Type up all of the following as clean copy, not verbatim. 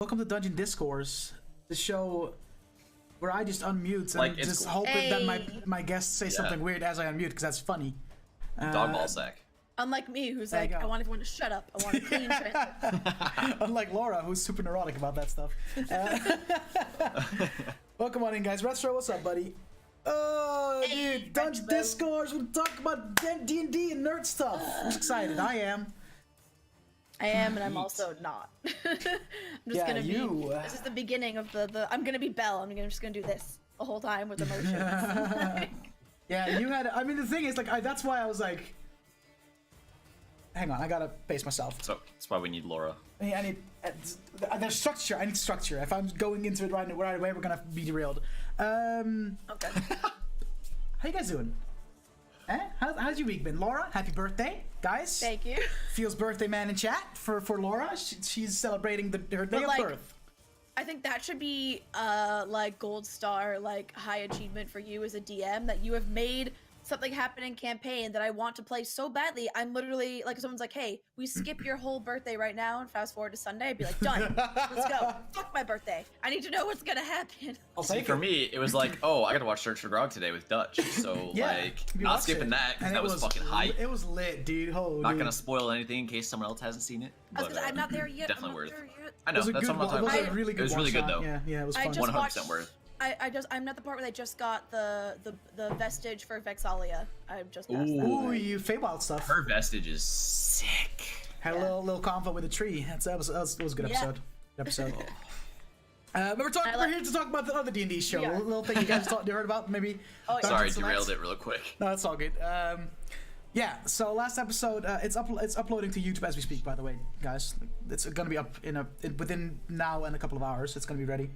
Welcome to Dungeon Discourse, the show where I just unmute and just hope that my guests say something weird as I unmute, because that's funny. Dog ball sack. Unlike me, who's like, I want everyone to shut up. I want a clean transition. Unlike Laura, who's super neurotic about that stuff. Welcome on in, guys. Retro, what's up, buddy? Oh, Hey, dude, Dungeon Retro. Discourse. We'll talk about D&D and nerd stuff. I'm excited. I am. I am, and I'm also not. I'm just gonna be. you. This is the beginning of the. I'm gonna be Belle. Just gonna do this the whole time with emotions. Yeah, you had. I mean, the thing is, like, that's why I was like, hang on, I gotta pace myself. So that's why we need Laura. I need there's structure. I need structure. If I'm going into it right away, we're gonna be derailed. Okay. How you guys doing? How's your week been, Laura? Happy birthday, guys! Thank you. Feels birthday man in chat for Laura. She's celebrating her day of birth. I think that should be like gold star, like high achievement for you as a DM, that you have made something happen in campaign that I want to play so badly. I'm literally like, someone's like, hey, we skip your whole birthday right now and fast forward to Sunday. I'd be like, done. Let's go. Fuck my birthday. I need to know what's gonna happen. For me, it was like, oh, I gotta watch Search for Grog today with Dutch. So like, not skipping that because that was fucking hype. It was lit, dude. Not gonna spoil anything in case someone else hasn't seen it. But, I'm not there yet. Definitely worth. There yet. I know. It was That's what I'm talking about. It was really good though. Yeah, it was fun. 100% worth. I'm not the part where they just got the vestige for Vexalia. I'm just past that. Ooh, you Feywild stuff. Her vestige is sick. Had a little convo with a tree. That was a good episode. But we're here to talk about the other D&D show. Yeah. A little thing you guys heard about, maybe. Oh, yeah. Sorry, derailed it real quick. No, that's all good. Yeah, so last episode, it's uploading to YouTube as we speak, by the way, guys. It's gonna be up within now and a couple of hours. It's gonna be ready.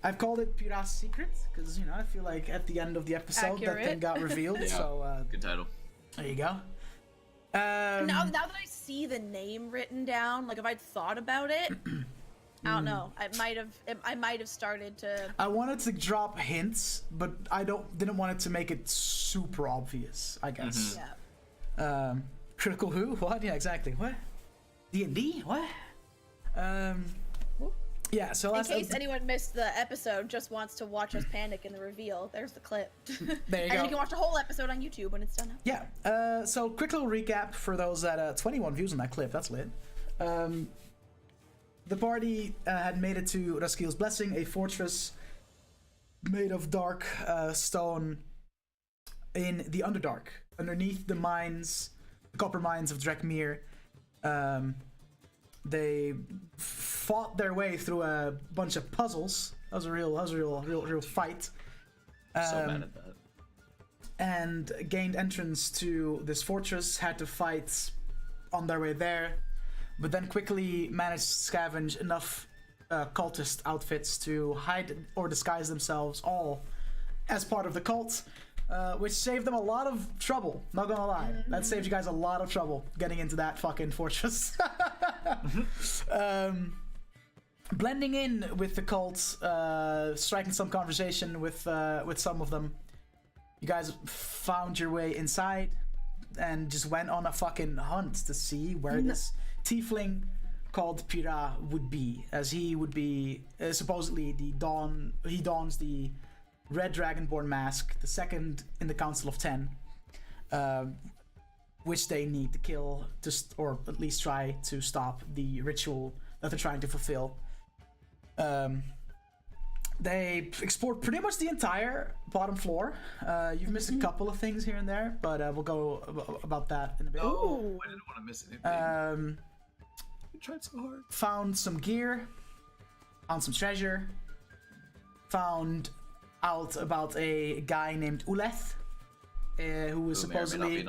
I've called it Pyraah's Secret because I feel like at the end of the episode that thing got revealed. So good title. There you go. Now that I see the name written down, like if I'd thought about it, I don't know. I might have started to. I wanted to drop hints, but I didn't want it to make it super obvious, I guess. Yeah. Critical Who? What? Yeah, exactly. What? D&D? What? Yeah, so in case anyone missed the episode, just wants to watch us panic in the reveal, there's the clip. There you go. And you can watch the whole episode on YouTube when it's done. Yeah, so quick little recap for those that 21 views on that clip. That's lit. The party had made it to Raskil's Blessing, a fortress made of dark stone in the Underdark, underneath the mines, the copper mines of Drekmir. They fought their way through a bunch of puzzles. That was a real fight. So mad at that. And gained entrance to this fortress. Had to fight on their way there, but then quickly managed to scavenge enough cultist outfits to hide or disguise themselves all as part of the cult. Which saved them a lot of trouble, not gonna lie. That saved you guys a lot of trouble getting into that fucking fortress. Blending in with the cult, striking some conversation with some of them. You guys found your way inside and just went on a fucking hunt to see where this tiefling called Pyraah would be, as he would be supposedly he dons the Red Dragonborn mask, the second in the Council of 10, which they need to kill, or at least try to stop the ritual that they're trying to fulfill. They explored pretty much the entire bottom floor. You've missed a couple of things here and there, but we'll go about that in a bit. Oh, I didn't want to miss anything. We tried so hard. Found some gear, found some treasure, found out about a guy named Uleth, who was supposedly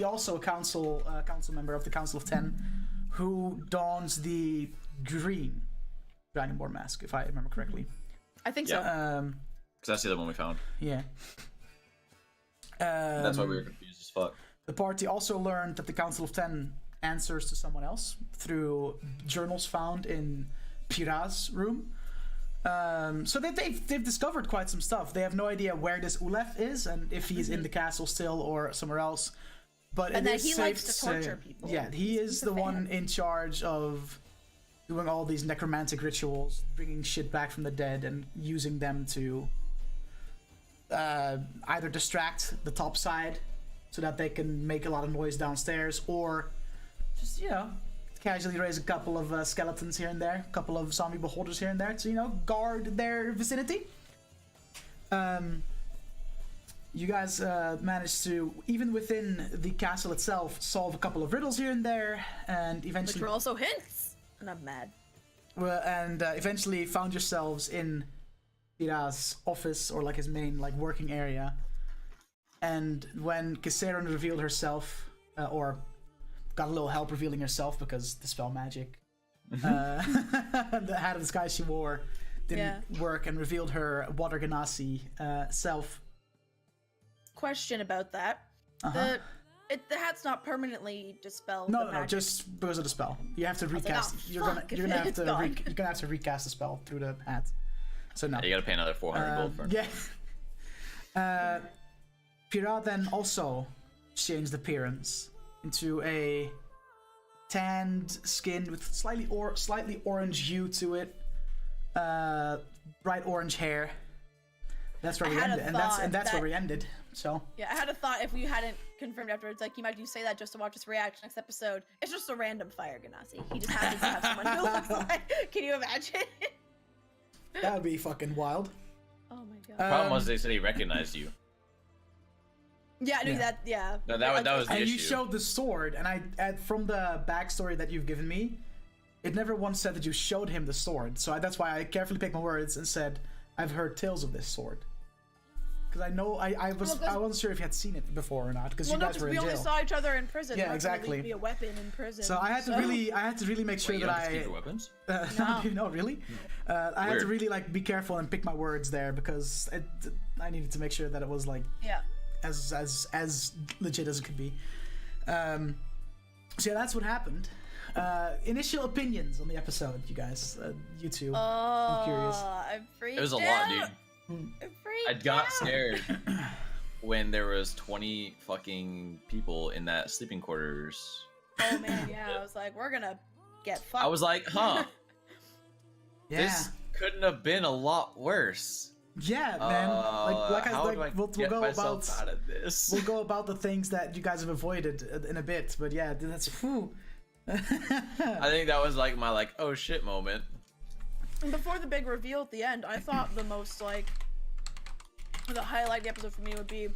also a council member of the Council of 10, who dons the green Dragonborn mask, if I remember correctly. I think so. Because that's the other one we found. Yeah. That's why we were confused as fuck. The party also learned that the Council of 10 answers to someone else through journals found in Pyraah's room. So they've discovered quite some stuff. They have no idea where this Uleth is and if he's in the castle still or somewhere else. But and it that is he safe likes to to torture say, people. yeah, he is He's a the fan. one in charge of doing all these necromantic rituals, bringing shit back from the dead and using them to either distract the top side so that they can make a lot of noise downstairs, or just, you know, casually raise a couple of skeletons here and there, a couple of zombie beholders here and there to, you know, guard their vicinity. You guys managed to, even within the castle itself, solve a couple of riddles here and there, and eventually... Which were also hints, and I'm mad. Well, and eventually found yourselves in Pyraah's office, or like his main like working area. And when Kiseran revealed herself, or got a little help revealing herself because the spell magic, the hat of disguise she wore didn't work, and revealed her Water Ganassi self. Question about that. The hat's not permanently dispelled. No, just because of the spell. You have to recast. You're gonna have to recast the spell through the hat. So no. You gotta pay another 400 gold for it. Yeah. Pyraah then also changed appearance into a tanned skin with slightly orange hue to it. Bright orange hair. That's where we ended, and that's where we ended. So yeah, I had a thought if you hadn't confirmed afterwards, like you might do say that just to watch us react next episode. It's just a random fire Ganassi. He just happens to have someone who looks like. Can you imagine? That would be fucking wild. Oh my god. The problem was they said he recognized you. Yeah, I knew that. Yeah. No, that was the issue. And you showed the sword, and from the backstory that you've given me, it never once said that you showed him the sword. So that's why I carefully picked my words and said, "I've heard tales of this sword." Because I know I wasn't sure if you had seen it before or not. Because you guys were in jail. We only saw each other in prison. Yeah, exactly. Be a weapon in prison. So I had to really make sure you that don't keep your weapons? No, really. I had to really like be careful and pick my words there because I needed to make sure that it was like as legit as it could be. So yeah, that's what happened. Initial opinions on the episode, you guys, you two. I'm curious. I'm freaked. It was a lot, dude. I got scared when there was 20 fucking people in that sleeping quarters. Oh man, yeah. I was like, we're gonna get fucked. I was like, huh. Yeah. This couldn't have been a lot worse. Yeah, man. We'll go about out of this. We'll go about the things that you guys have avoided in a bit, but yeah, that's whew. I think that was like my oh shit moment. And before the big reveal at the end, I thought the most the highlight of the episode for me would be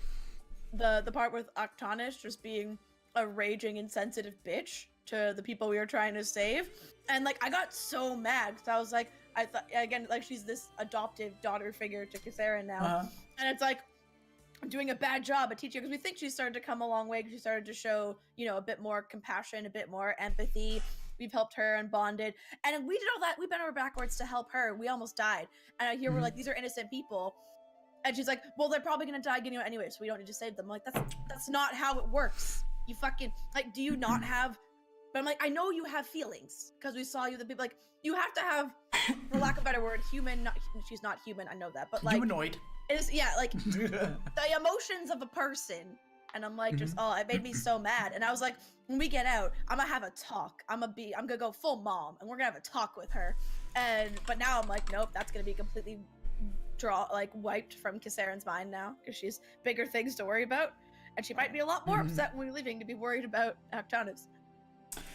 the part with Octanis just being a raging, insensitive bitch to the people we were trying to save. And I got so mad because I was like, I thought again, she's this adoptive daughter figure to Kiseran now, and it's like doing a bad job at teaching, because we think she started to come a long way, because she started to show, a bit more compassion, a bit more empathy. We've helped her and bonded, and we did all that. We bent over backwards to help her. We almost died, and I hear we're like, these are innocent people, and she's like, well, they're probably gonna die anyway, so we don't need to save them. I'm like, that's not how it works. You fucking do you not have? But I'm like, I know you have feelings because we saw you. The people you have to have, for lack of a better word, human. She's not human. I know that, but humanoid. It is, yeah, the emotions of a person. And I'm like, just, it made me so mad. And I was like, when we get out, I'm gonna have a talk. I'm gonna go full mom, and we're gonna have a talk with her. But now I'm like, nope, that's gonna be completely wiped from Kiseran's mind now, because she's bigger things to worry about, and she might be a lot more upset when we're leaving to be worried about Octanis.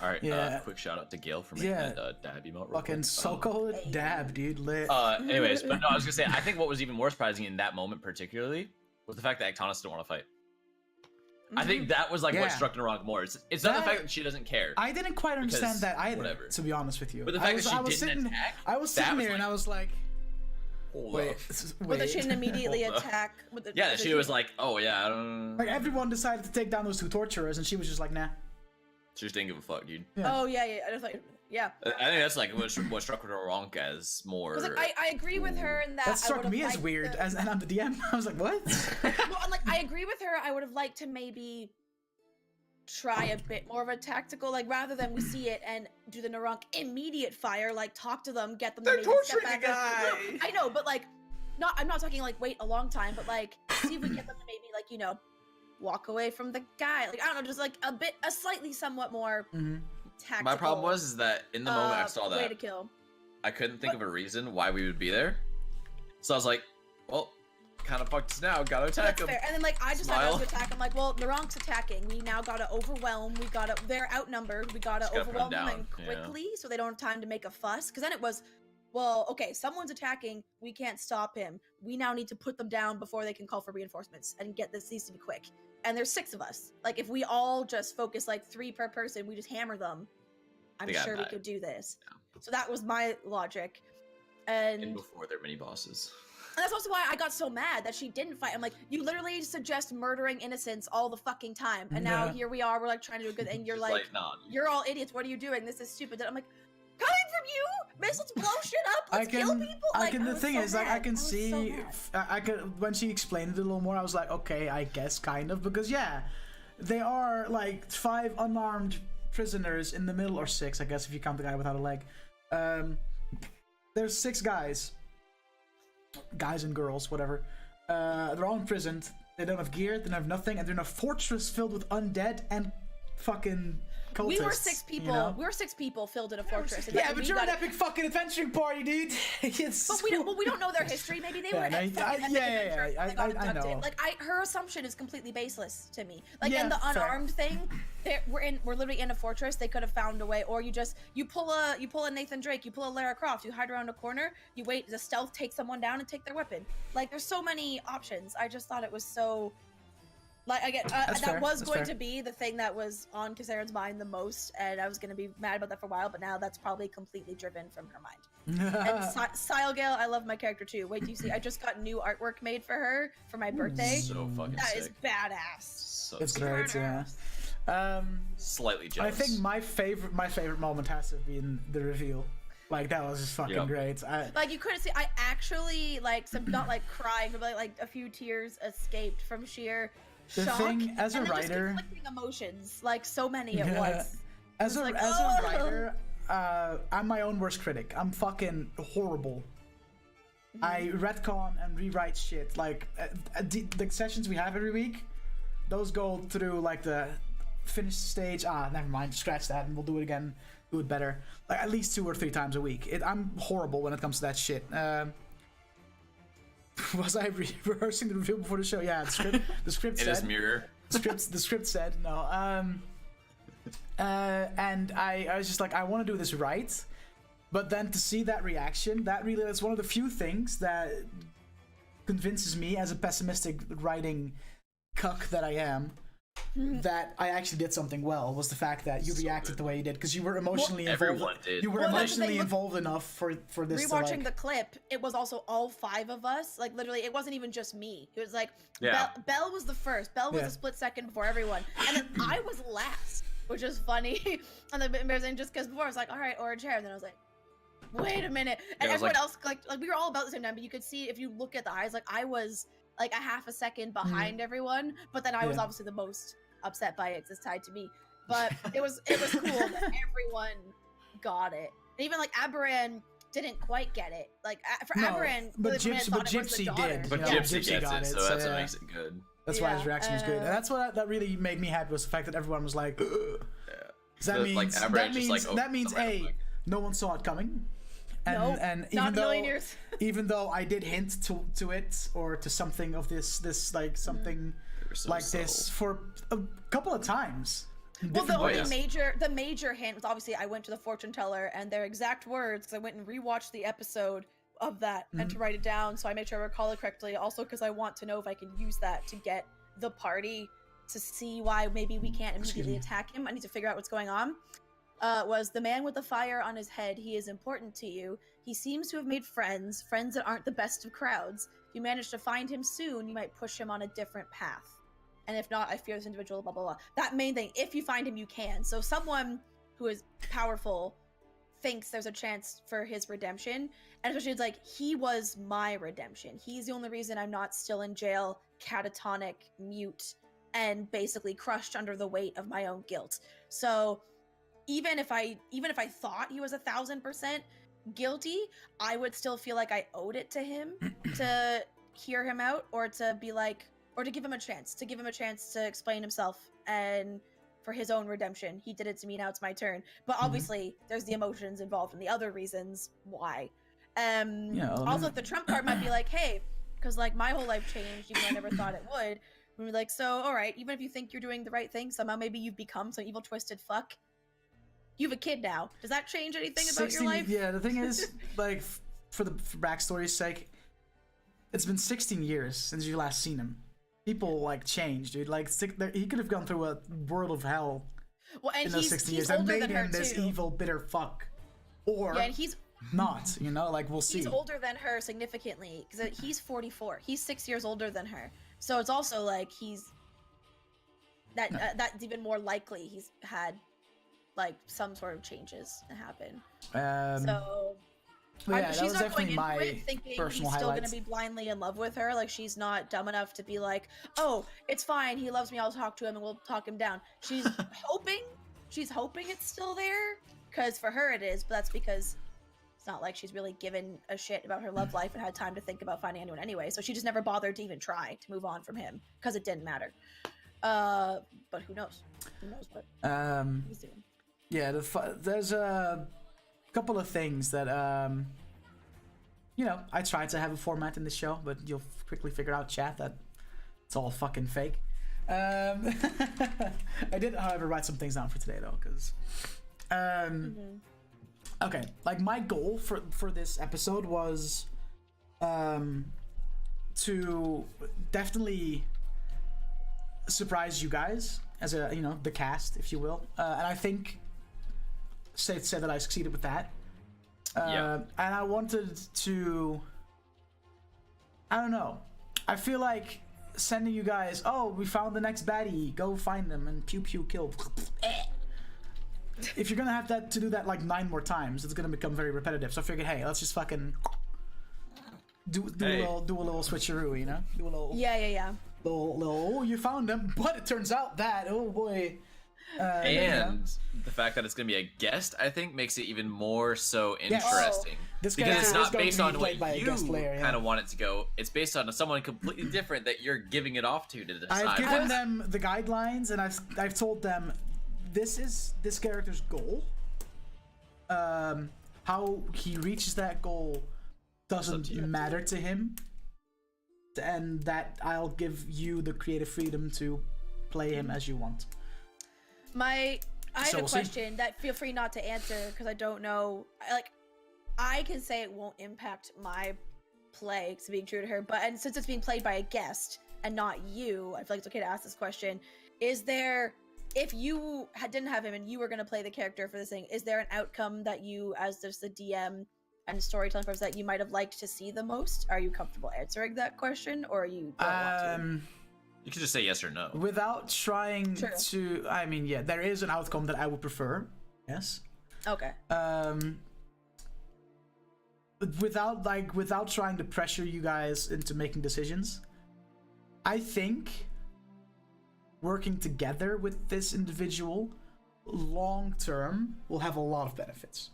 All right, quick shout out to Gale for making that dab emote. Fucking Socoler dab, dude, lit. Anyways, but no, I was gonna say, I think what was even more surprising in that moment particularly was the fact that Octanis didn't want to fight. I think that was what struck Naurranc more. It's not the fact that she doesn't care. I didn't quite understand that either, to be honest with you. But the fact that she didn't attack, I was sitting there and I was like, wait. But that she didn't immediately attack. She was like, oh yeah, I don't... everyone decided to take down those two torturers, and she was just like, nah. She just didn't give a fuck, dude. Yeah. Oh yeah. I just yeah. I think that's what struck Naurranc as more. I agree with her in that. That struck me as weird, and I'm the DM. I was like, what? Well, I agree with her. I would have liked to maybe try a bit more of a tactical, rather than we see it and do the Naurranc immediate fire, talk to them, get them. They're torturing the guy. I know, but I'm not talking wait a long time, but see if we get them to maybe walk away from the guy. Like, I don't know, just like a slightly somewhat more tactical. My problem was that in the moment I saw that, way to kill. I couldn't think of a reason why we would be there. So I was like, well, kind of fucked us now. Gotta attack That's him. fair. And then like I just had to attack. I'm like, well, Naurranc's attacking. We now gotta overwhelm. They're outnumbered. We gotta overwhelm them quickly so they don't have time to make a fuss. Because then it was, well, okay, someone's attacking. We can't stop him. We now need to put them down before they can call for reinforcements and get this needs to be quick. And there's 6 of us. Like if we all just focus like 3 per person, we just hammer them. I'm sure we could do this. Yeah. So that was my logic. And before their mini bosses. And that's also why I got so mad that she didn't fight. I'm like, you literally suggest murdering innocents all the fucking time. And now here we are, we're like trying to do a good and you're like, nah, you're all idiots, what are you doing? This is stupid. And I'm like, coming from you, let's blow shit up, let's kill people. The thing is, like, I can see, when she explained it a little more, I was like, okay, I guess, kind of, because yeah, they are like 5 unarmed prisoners in the middle, or 6, I guess, if you count the guy without a leg. There's 6 guys and girls, whatever. They're all imprisoned. They don't have gear, they don't have nothing, and they're in a fortress filled with undead and fucking cultists. We were 6 people. You know? We were 6 people filled in a fortress. And yeah, but you're an epic fucking adventuring party, dude. But we don't know their history. Maybe they were. I know. Like her assumption is completely baseless to me. Like in the unarmed thing, we're literally in a fortress. They could have found a way, or you pull a Nathan Drake, you pull a LauraK483, you hide around a corner, you wait, the stealth take someone down and take their weapon. Like there's so many options. I just thought it was so. Like I get that was going to be the thing that was on Kiseran's mind the most, and I was going to be mad about that for a while, but now that's probably completely driven from her mind. And Socoler, I love my character too. Wait, do you see? I just got new artwork made for her for my birthday. So fucking that sick. Is badass. So it's great, badass. Yeah. Slightly jealous. I think my favorite moment has to have been the reveal. Like that was just fucking great. Like you couldn't see. I actually not like crying, but like a few tears escaped from sheer. The shock, thing as a writer, just conflicting emotions, like so many at once. As a writer, I'm my own worst critic. I'm fucking horrible. I retcon and rewrite shit. Like the sessions we have every week, those go through like the finished stage. Never mind, scratch that, and we'll do it again. Do it better. Like at least 2 or 3 times a week. I'm horrible when it comes to that shit. Was I rehearsing the reveal before the show? Yeah, the script said. In his mirror. The script said no. And I was just like, I want to do this right, but then to see that reaction, that's one of the few things that convinces me, as a pessimistic writing cuck that I am, that I actually did something well. Was the fact that you reacted the way you did, because you were emotionally involved. Everyone did. You were emotionally involved enough for this. Rewatching the clip, it was also all 5 of us. Like literally, it wasn't even just me. It was like Belle was the first. Belle was a split second before everyone, and then I was last, which is funny. And then embarrassing, just because before I was like, all right, orange hair, and then I was like, wait a minute, and everyone else like we were all about the same time. But you could see if you look at the eyes, like I was like a half a second behind everyone, but then I was obviously the most upset by it because it's tied to me. But it was cool that everyone got it. And even like Aberan didn't quite get it. Like for Aberan, but Gypsy did. But Gypsy gets it, so that's what makes it good. That's why his reaction was good, and that's what that really made me happy, was the fact that everyone was like, that means A, no one saw it coming. And even though I did hint to it, or to something of this like something like this for a couple of times. Well, the major hint was obviously I went to the fortune teller and their exact words, because I went and rewatched the episode of that and to write it down, so I made sure I recall it correctly. Also, because I want to know if I can use that to get the party to see why maybe we can't immediately attack him. I need to figure out what's going on. Was the man with the fire on his head. He is important to you. He seems to have made friends that aren't the best of crowds. If you manage to find him soon, you might push him on a different path. And if not, I fear this individual, blah, blah, blah. That main thing, if you find him, you can. So someone who is powerful thinks there's a chance for his redemption. And especially it's like, he was my redemption. He's the only reason I'm not still in jail, catatonic, mute, and basically crushed under the weight of my own guilt. So even if I thought he was 1,000% guilty, I would still feel like I owed it to him to hear him out, or to be like, or to give him a chance to explain himself and for his own redemption. He did it to me, now it's my turn. But obviously, there's the emotions involved and the other reasons why. Also, the trump card might be like, hey, because like my whole life changed, even though I never thought it would. And we're like, so all right, even if you think you're doing the right thing, somehow maybe you've become some evil twisted fuck. You have a kid now. Does that change anything about your life? Yeah, the thing is, like, for backstory's sake, it's been 16 years since you last seen him. People like change, dude. Like he could have gone through a world of hell in those 16 years and made him this evil, bitter fuck, or and he's not. You know, like we'll see. He's older than her significantly because he's 44. He's 6 years older than her, so it's also like he's that's even more likely he's had like some sort of changes to happen. So. Yeah, she's that was not going definitely into my it thinking personal he's still highlights. going to be blindly in love with her. Like, she's not dumb enough to be like, oh, it's fine, he loves me, I'll talk to him and we'll talk him down. She's hoping it's still there, because for her it is, but that's because it's not like she's really given a shit about her love life and had time to think about finding anyone anyway, so she just never bothered to even try to move on from him, because it didn't matter. But who knows? Who knows what he's doing. Yeah, there's a couple of things that you know, I tried to have a format in this show, but you'll quickly figure out, chat, that it's all fucking fake. I did, however, write some things down for today though, because okay, like my goal for this episode was to definitely surprise you guys as a, you know, the cast, if you will, and I think safe to say that I succeeded with that. And I wanted to, I don't know, I feel like sending you guys, oh, we found the next baddie, go find them and pew pew kill. If you're gonna have to do that like 9 more times, it's gonna become very repetitive. So I figured, hey, let's just fucking do a little switcheroo, you know? Do a little little, oh, you found them, but it turns out that, oh boy. And the fact that it's going to be a guest, I think, makes it even more so interesting. This because it's not based on what you kind of want it to go. It's based on someone completely different that you're giving it off to decide. I've given them the guidelines, and I've told them this is this character's goal. How he reaches that goal doesn't matter to him, and that I'll give you the creative freedom to play him as you want. I have a question that feel free not to answer, because I don't know. Like, I can say it won't impact my play to being true to her, and since it's being played by a guest and not you, I feel like it's okay to ask this question. Is there, if you didn't have him and you were going to play the character for this thing, is there an outcome that you, as just the DM and storytelling purpose, that you might have liked to see the most? Are you comfortable answering that question, or you don't want to? You could just say yes or no. Without trying to, I mean, yeah, there is an outcome that I would prefer. Yes. Okay. Without trying to pressure you guys into making decisions, I think working together with this individual long term will have a lot of benefits.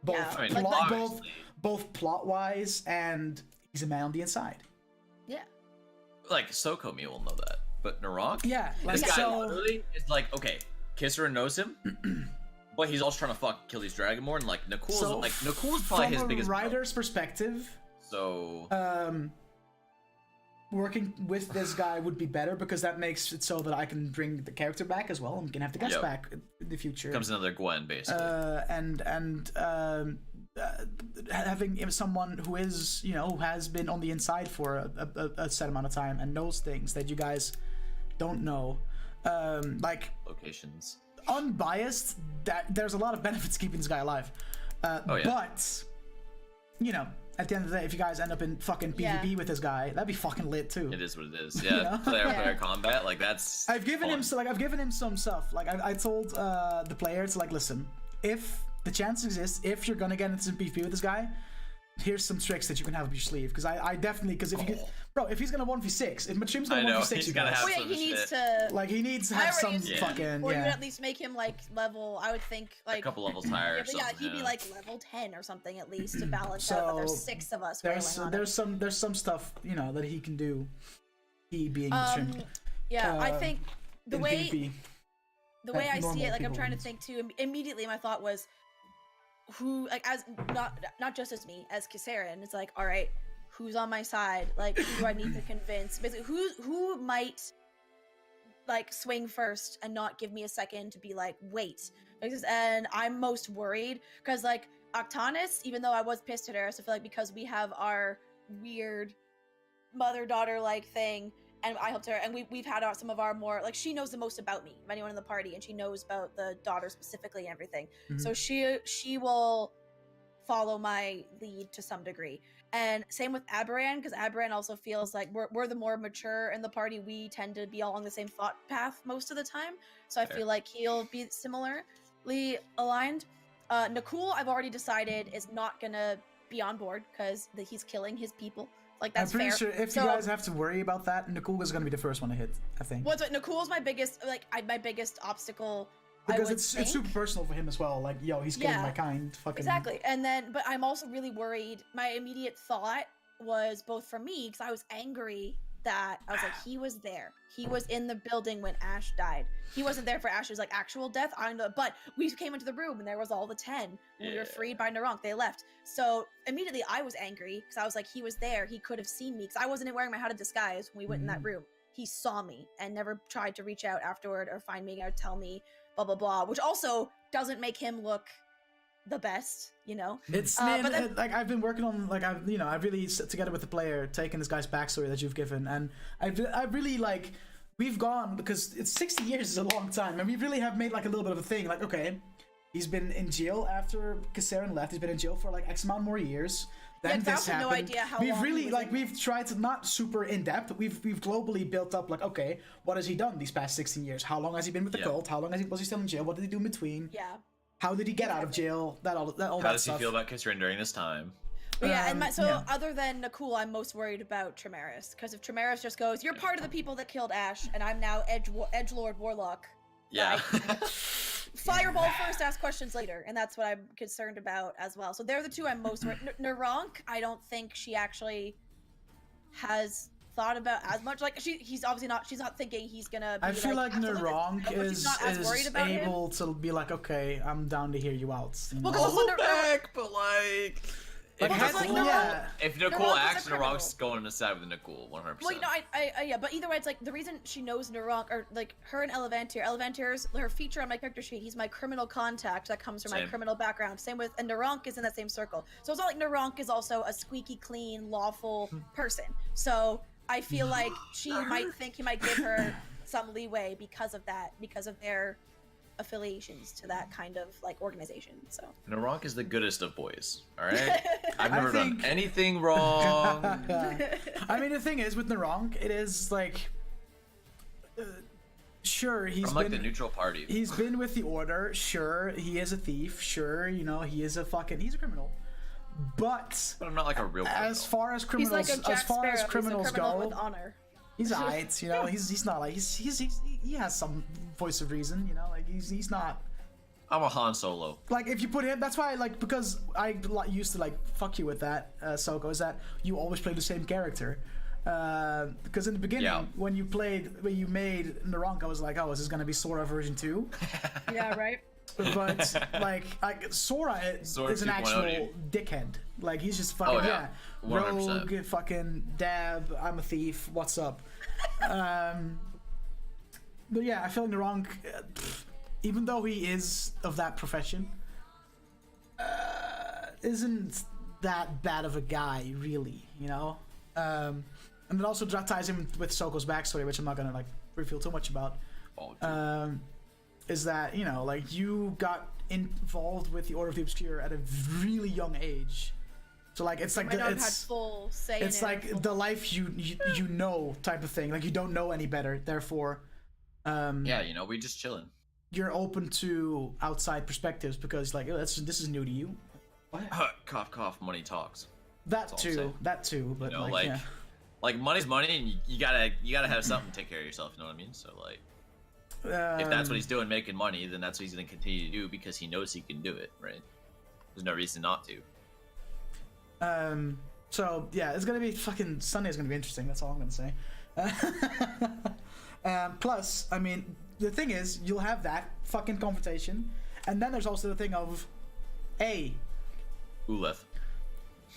Both plot wise, and he's a man on the inside. Yeah. Like, Socoler will know that, but Naurranc? Yeah. This guy literally is like, okay, Kiseran knows him, but he's also trying to kill these Dragonborn, and like, Nicole's probably his biggest from a writer's perspective, so working with this guy would be better, because that makes it so that I can bring the character back as well, and can have the guest back in the future. Comes another Gwen, basically. Having someone who is, you know, who has been on the inside for a set amount of time and knows things that you guys don't know, like locations, unbiased, that there's a lot of benefits keeping this guy alive. But you know, at the end of the day, if you guys end up in fucking PvP with this guy, that'd be fucking lit too. It is what it is. Yeah, you know? player combat, like that's. I've given him some stuff. Like I told the players, like, listen, if the chance exists, if you're gonna get into some PvP with this guy, here's some tricks that you can have up your sleeve. Because I definitely, because if you get, bro, if he's gonna 1v6, if Matrim's gonna 1v6 you guys, he needs to have some fucking, or you at least make him like level, I would think, like a couple levels higher. He'd be like level 10 or something at least to balance out. But there's 6 of us. There's some stuff, you know, that he can do he being extreme. Yeah, I think the in way PvP, I see it, like I'm people trying to wouldn't. think too. Immediately, my thought was, who, like, as not just as me, as Kiseran. It's like, all right, who's on my side? Like, who do I need to convince? Basically, who might like swing first and not give me a second to be like, wait. And I'm most worried because like Octanus, even though I was pissed at her, I feel like because we have our weird mother-daughter like thing, and I helped her, and we've had some of our more, like, she knows the most about me of anyone in the party, and she knows about the daughter specifically and everything. So she will follow my lead to some degree. And same with Aberan, because Aberan also feels like we're the more mature in the party. We tend to be all on the same thought path most of the time. So I feel like he'll be similarly aligned. Nakul, I've already decided, is not gonna be on board because he's killing his people. Like, that's I'm pretty fair. sure if you guys have to worry about that, Nakul is gonna be the first one to hit, I think. What's it? Nakul's my biggest, like, my biggest obstacle. Because it's super personal for him as well. Like, yo, he's killing my kind. Fucking exactly. And then, but I'm also really worried. My immediate thought was both for me, because I was angry that I was like, he was there. He was in the building when Ash died. He wasn't there for Ash's like actual death. I know, but we came into the room and there was all the 10. We were freed by Naurranc. They left. So immediately I was angry because I was like, he was there. He could have seen me because I wasn't wearing my How to Disguise when we went in that room. He saw me and never tried to reach out afterward or find me or tell me blah blah blah, which also doesn't make him look the best, you know. It's but then, like I've been working on, like, I've really together with the player taken this guy's backstory that you've given, and I really like, we've gone, because it's 60 years is a long time, and we really have made like a little bit of a thing, like, okay, he's been in jail after Kiseran left. He's been in jail for like X amount more years. Then this happened. No idea how we've long really he was like we've tried to not super in depth. We've globally built up, like, okay, what has he done these past 16 years? How long has he been with the cult? How long was he still in jail? What did he do in between? Yeah. How did he get out of jail? All How that does stuff. he feel about Kiseran during this time? Yeah, and other than Nakul, I'm most worried about Tremaris, because if Tremaris just goes, "You're part of the people that killed Ash, and I'm now Edgelord Warlock." Yeah. Fireball first, ask questions later, and that's what I'm concerned about as well. So they're the two I'm most worried. Naurranc, I don't think she actually has thought about as much. Like, he's obviously not. She's not thinking he's gonna. Be, I feel like Naurranc is able him. to be like, okay, I'm down to hear you out. You know? Well, back, but like. If Nakul acts, Naurranc's going to side with Nakul, 100%. Well, you know, yeah, but either way, it's like the reason she knows Naurranc, or like her and Elevantir's her feature on my character sheet. He's my criminal contact that comes from my criminal background. Same with, and Naurranc is in that same circle. So it's not like Naurranc is also a squeaky clean, lawful person. So I feel like she might think he might give her some leeway because of that, because of their affiliations to that kind of like organization. So Naurranc is the goodest of boys, all right? I've never done anything wrong. I mean, the thing is with Naurranc, it is like, sure, he's like the neutral party. He's been with the Order. Sure, he is a thief. Sure, you know, he's a criminal. But I'm not like a real criminal. As far as criminals, he's like a Jack Sparrow, criminals criminal go, with honor. He's alright, you know. He's not like he has some voice of reason, you know. Like he's not. I'm a Han Solo. Like, if you put him, that's why, like, because I used to like fuck you with that, Soko, is that you always play the same character. Because in the beginning, when you made Naurranc, I was like, oh, is this gonna be Sora version 2? Yeah, right. But like Sora is an actual dickhead. Like, he's just fucking rogue, fucking dab. I'm a thief. What's up? But yeah, I feel like Naurranc, even though he is of that profession, isn't that bad of a guy, really. You know. And it also ties in with Soko's backstory, which I'm not gonna like reveal too much about. Is that, you know, like, you got involved with the Order of the Obscure at a really young age, so like it's like had full say it's like the life you know type of thing. Like, you don't know any better, therefore, yeah, you know, we just chilling. You're open to outside perspectives because, like, oh, this is new to you. What? Cough, cough. Money talks. That too. But, you know, like money's money, and you gotta have something to take care of yourself. You know what I mean? So like. If that's what he's doing, making money, then that's what he's going to continue to do because he knows he can do it, right? There's no reason not to. So yeah, it's gonna be fucking Sunday's gonna be interesting. That's all I'm gonna say. Plus, I mean, the thing is, you'll have that fucking confrontation, and then there's also the thing of, A, Uleth.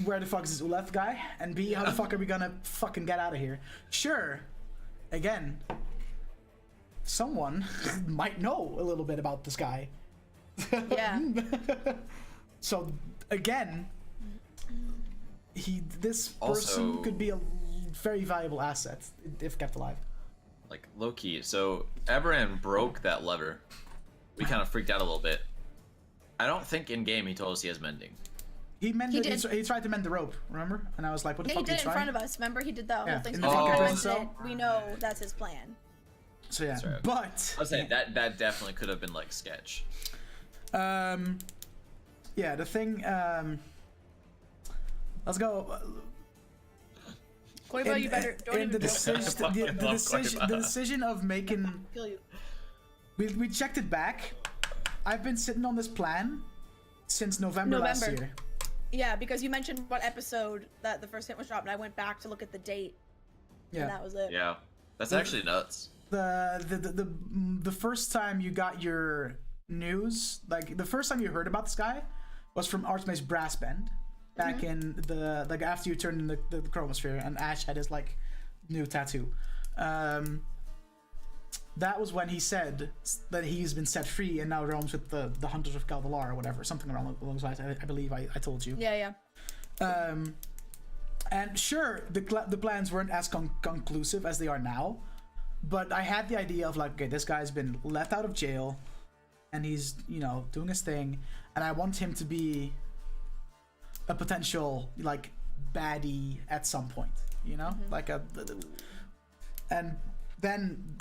where the fuck is this Uleth guy? And B, how the fuck are we gonna fucking get out of here? Sure, again, someone might know a little bit about this guy. Yeah. So, again, this person Also, could be a very valuable asset if kept alive. like, low-key, so Eberron broke that lever. We kind of freaked out a little bit. I don't think in-game he told us he has mending. He mended. did. He tried to mend the rope. Remember? And I was like, "What the Yeah, he fuck did are you it in trying?" front of us. Remember, he did that Yeah, whole thing. in So the we fucking can prison mention cell. it. We know that's his plan. So yeah, That's right. but I was saying that definitely could have been like sketch. yeah, the thing. Let's go. Koiba, you better don't in even the go. decision, I love Koiba. the decision of making. Kill you. We checked it back. I've been sitting on this plan since November last year. Yeah, because you mentioned what episode that the first hint was dropped, and I went back to look at the date, Yeah. and that was it. Yeah, that's actually nuts. The first time you got your news, like the first time you heard about this guy, was from Artemis Brass Band, back in the like after you turned in the chromosphere and Ash had his like new tattoo. That was when he said that he's been set free and now roams with the Hunters of Calvalar or whatever, something along those lines. I believe I told you. Yeah. And sure, the plans weren't as conclusive as they are now, but I had the idea of like, okay, this guy's been let out of jail, and he's doing his thing, and I want him to be a potential like baddie at some point, like and then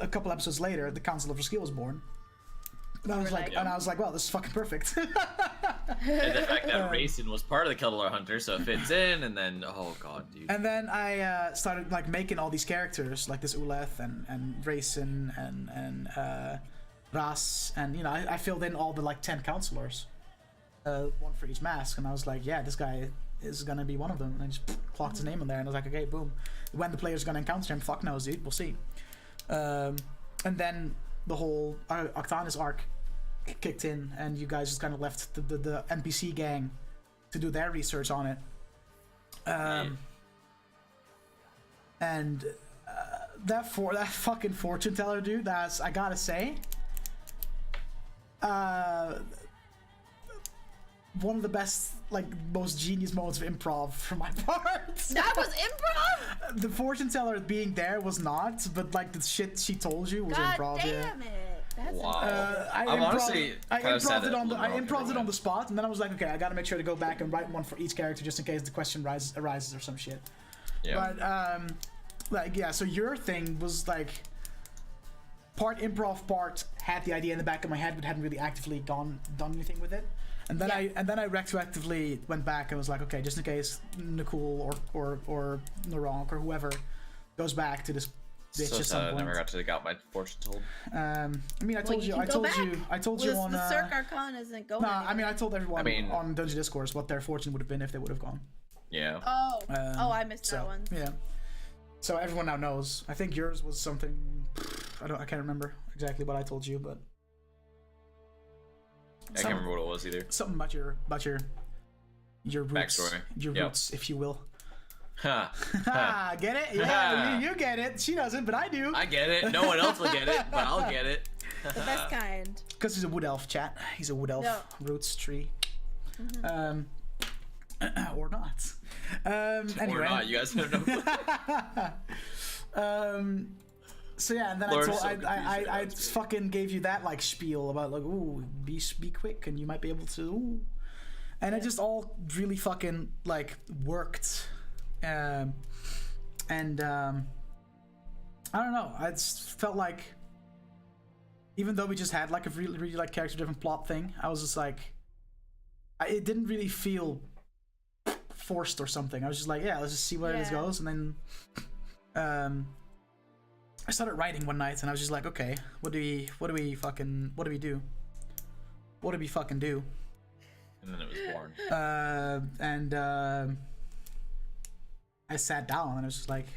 a couple episodes later, the Council of Roskilde was born. And I was like, well, this is fucking perfect. And the fact that Racing was part of the Keldor Hunter, so it fits in, and then, oh god, dude. And then I started like making all these characters, like this Uleth and Racing and Ras, and I filled in all the like 10 counselors, one for each mask, and I was like, yeah, this guy is gonna be one of them, and I just clocked his name in there, and I was like, okay, boom. When the player's gonna encounter him, fuck knows, dude, we'll see. And then the whole Octanus arc kicked in, and you guys just kind of left the NPC gang to do their research on it. And that fucking fortune teller dude, I gotta say, one of the best, like, most genius moments of improv from my part. That was improv? The fortune teller being there was not, but like the shit she told you was God improv. damn Yeah. it. That's Wow. I honestly kinda sad improved it that on the I Naurranc improved it never on the went. spot, and then I was like, okay, I gotta make sure to go back and write one for each character just in case the question arises or some shit. Yeah. But so your thing was like part improv, part had the idea in the back of my head but hadn't really actively done anything with it. And then I retroactively went back and was like, okay, just in case Nicole or Naurranc or whoever goes back to this bitch So at some sad I point. never got to got my fortune told. I mean, I Well, told you you, can I go told back. you, I told you Well, on. the Cirque Arcana isn't going. Nah, I mean, I told everyone I mean- on Dungeon Discourse what their fortune would have been if they would have gone. Yeah. Oh, I missed So that one. yeah, so everyone now knows. I think yours was something. I can't remember exactly what I told you, but I can't remember what it was either. something about your roots, Backstory. your Yep. roots, if you will. Ha. Ah, get it? Yeah, you get it. She doesn't, but I do. I get it. No one else will get it, but I'll get it. The best kind. Because he's a wood elf, chat. He's a wood elf. No. Roots tree. Or not. Anyway. Or not, you guys don't know. So yeah, and then Laura's so I confused. fucking gave you that like spiel about like, ooh, be quick and you might be able to. Ooh. And it just all really fucking like worked. I don't know. I just felt like, even though we just had like a really like character driven plot thing, I was just like, it didn't really feel forced or something. I was just like, yeah, let's just see where this Yeah. goes. And then I started writing one night, and I was just like, okay, what do we fucking do? What do we fucking do? And then it was born. I sat down and I was just like,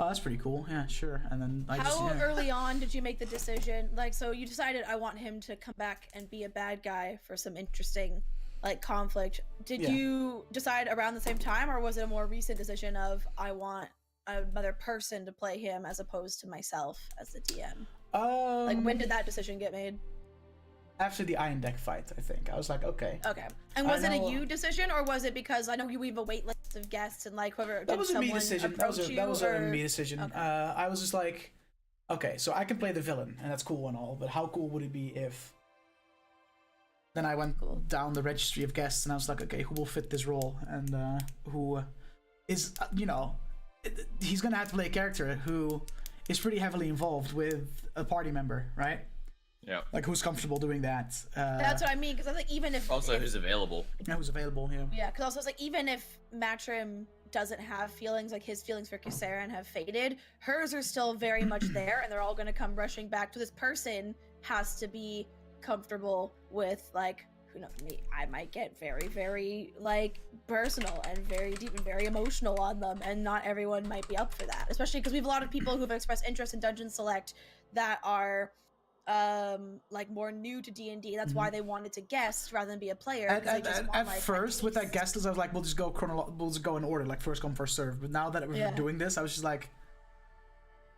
Oh, that's pretty cool. Yeah, sure. And then How early on did you make the decision? Like, so you decided I want him to come back and be a bad guy for some interesting, like, conflict. Did you decide around the same time, or was it a more recent decision of I want another person to play him as opposed to myself as the DM? Like, when did that decision get made? After the Iron Deck fight, I think. I was like, okay. Okay. And was it a you decision, or was it because I know we have a wait list of guests and like whoever? That was a me decision. That was a me decision. Okay. I was just like, okay, so I can play the villain, and that's cool and all, but how cool would it be if? Then I went down the registry of guests, and I was like, okay, who will fit this role, and who is, he's gonna have to play a character who is pretty heavily involved with a party member, right? Yeah. Like, who's comfortable doing that? That's what I mean, because I was like, even if who's available. Yeah, who's available? Yeah. Yeah, because also I was like, even if Matrim doesn't have feelings, like his feelings for Kiseran have faded, hers are still very much there, and they're all going to come rushing back. So this person has to be comfortable with, like, who knows me, I might get very, very, like, personal and very deep and very emotional on them, and not everyone might be up for that, especially because we have a lot of people who have expressed interest in Dungeon Select that are like more new to D&D. That's why they wanted to guest rather than be a player. At first, with that guest list, I was like, we'll just go in order, like first come, first serve. But now that we're doing this, I was just like,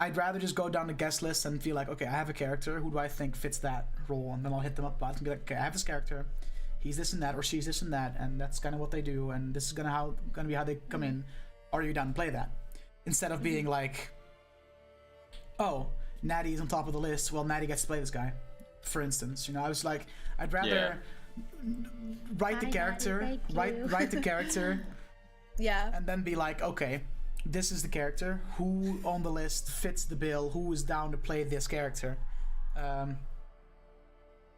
I'd rather just go down the guest list and feel like, okay, I have a character. Who do I think fits that role? And then I'll hit them up and be like, okay, I have this character. He's this and that, or she's this and that, and that's kind of what they do, and this is gonna be how they come in. Are you down to play that? Instead of being like, oh, Natty's on top of the list. Well, Natty gets to play this guy, for instance. I was like, I'd rather write the character, write the character, and then be like, okay, this is the character. Who on the list fits the bill? Who is down to play this character?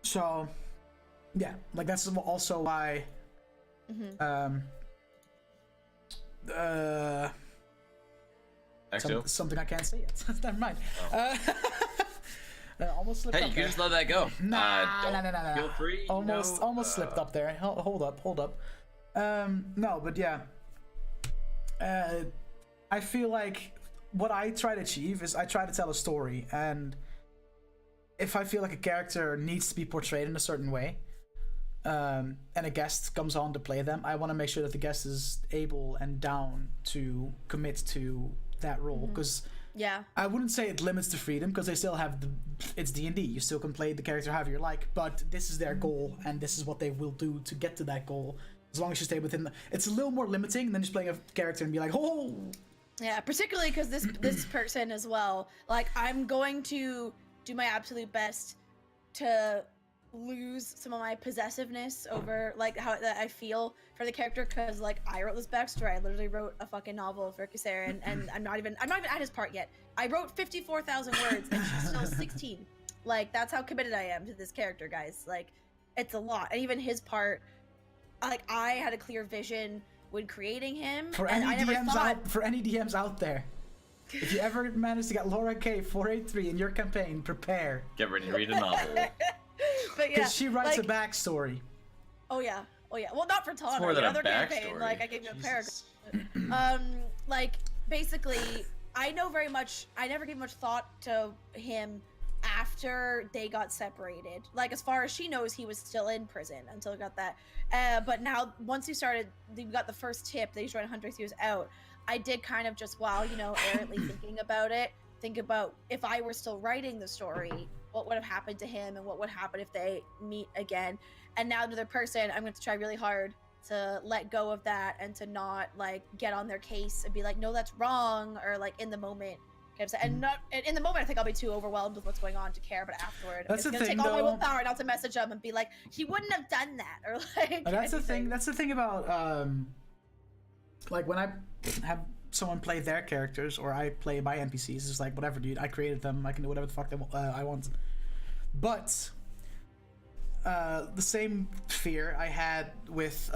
So, yeah, like that's also why. Something I can't say yet. Never mind. Almost slipped up. Hey, you can just let that go. Nah. Feel free. Almost slipped up there. Hold up. No, but yeah. I feel like what I try to achieve is I try to tell a story, and if I feel like a character needs to be portrayed in a certain way, and a guest comes on to play them, I want to make sure that the guest is able and down to commit to that role, because I wouldn't say it limits the freedom, because they still have it's D&D. You still can play the character however you like, but this is their goal, and this is what they will do to get to that goal. As long as you stay within it's a little more limiting than just playing a character and be like, oh. Yeah, particularly because this person as well. Like, I'm going to do my absolute best to lose some of my possessiveness over like how that I feel for the character, because like I wrote this backstory. I literally wrote a fucking novel for Kiseran, and I'm not even at his part yet. I wrote 54,000 words and she's still 16. Like, that's how committed I am to this character, guys. Like, it's a lot. And even his part, like, I had a clear vision when creating him, for and any I never DMs thought... for any DMs out there, if you ever manage to get LauraK483 in your campaign, prepare. Get ready to read a novel. But yeah, because she writes a backstory. Oh yeah. Well, not for Tana. More than the other a campaign, backstory. like I gave you a paragraph. Like basically, I never gave much thought to him after they got separated. Like, as far as she knows, he was still in prison until he got that. But now, once we got the first tip that he's trying to hunt he was out. I did kind of just, while errantly thinking about it, think about if I were still writing the story, what would have happened to him, and what would happen if they meet again. And now another person, I'm going to try really hard to let go of that and to not like get on their case and be like, no, that's wrong, or like in the moment get upset. And not in the moment I think I'll be too overwhelmed with what's going on to care, but afterward that's it's gonna take all my willpower not to message them and be like, he wouldn't have done that, or like that's the thing about like when I have someone play their characters or I play my NPCs, it's like, whatever, dude, I created them, I can do whatever the fuck I want. But the same fear I had with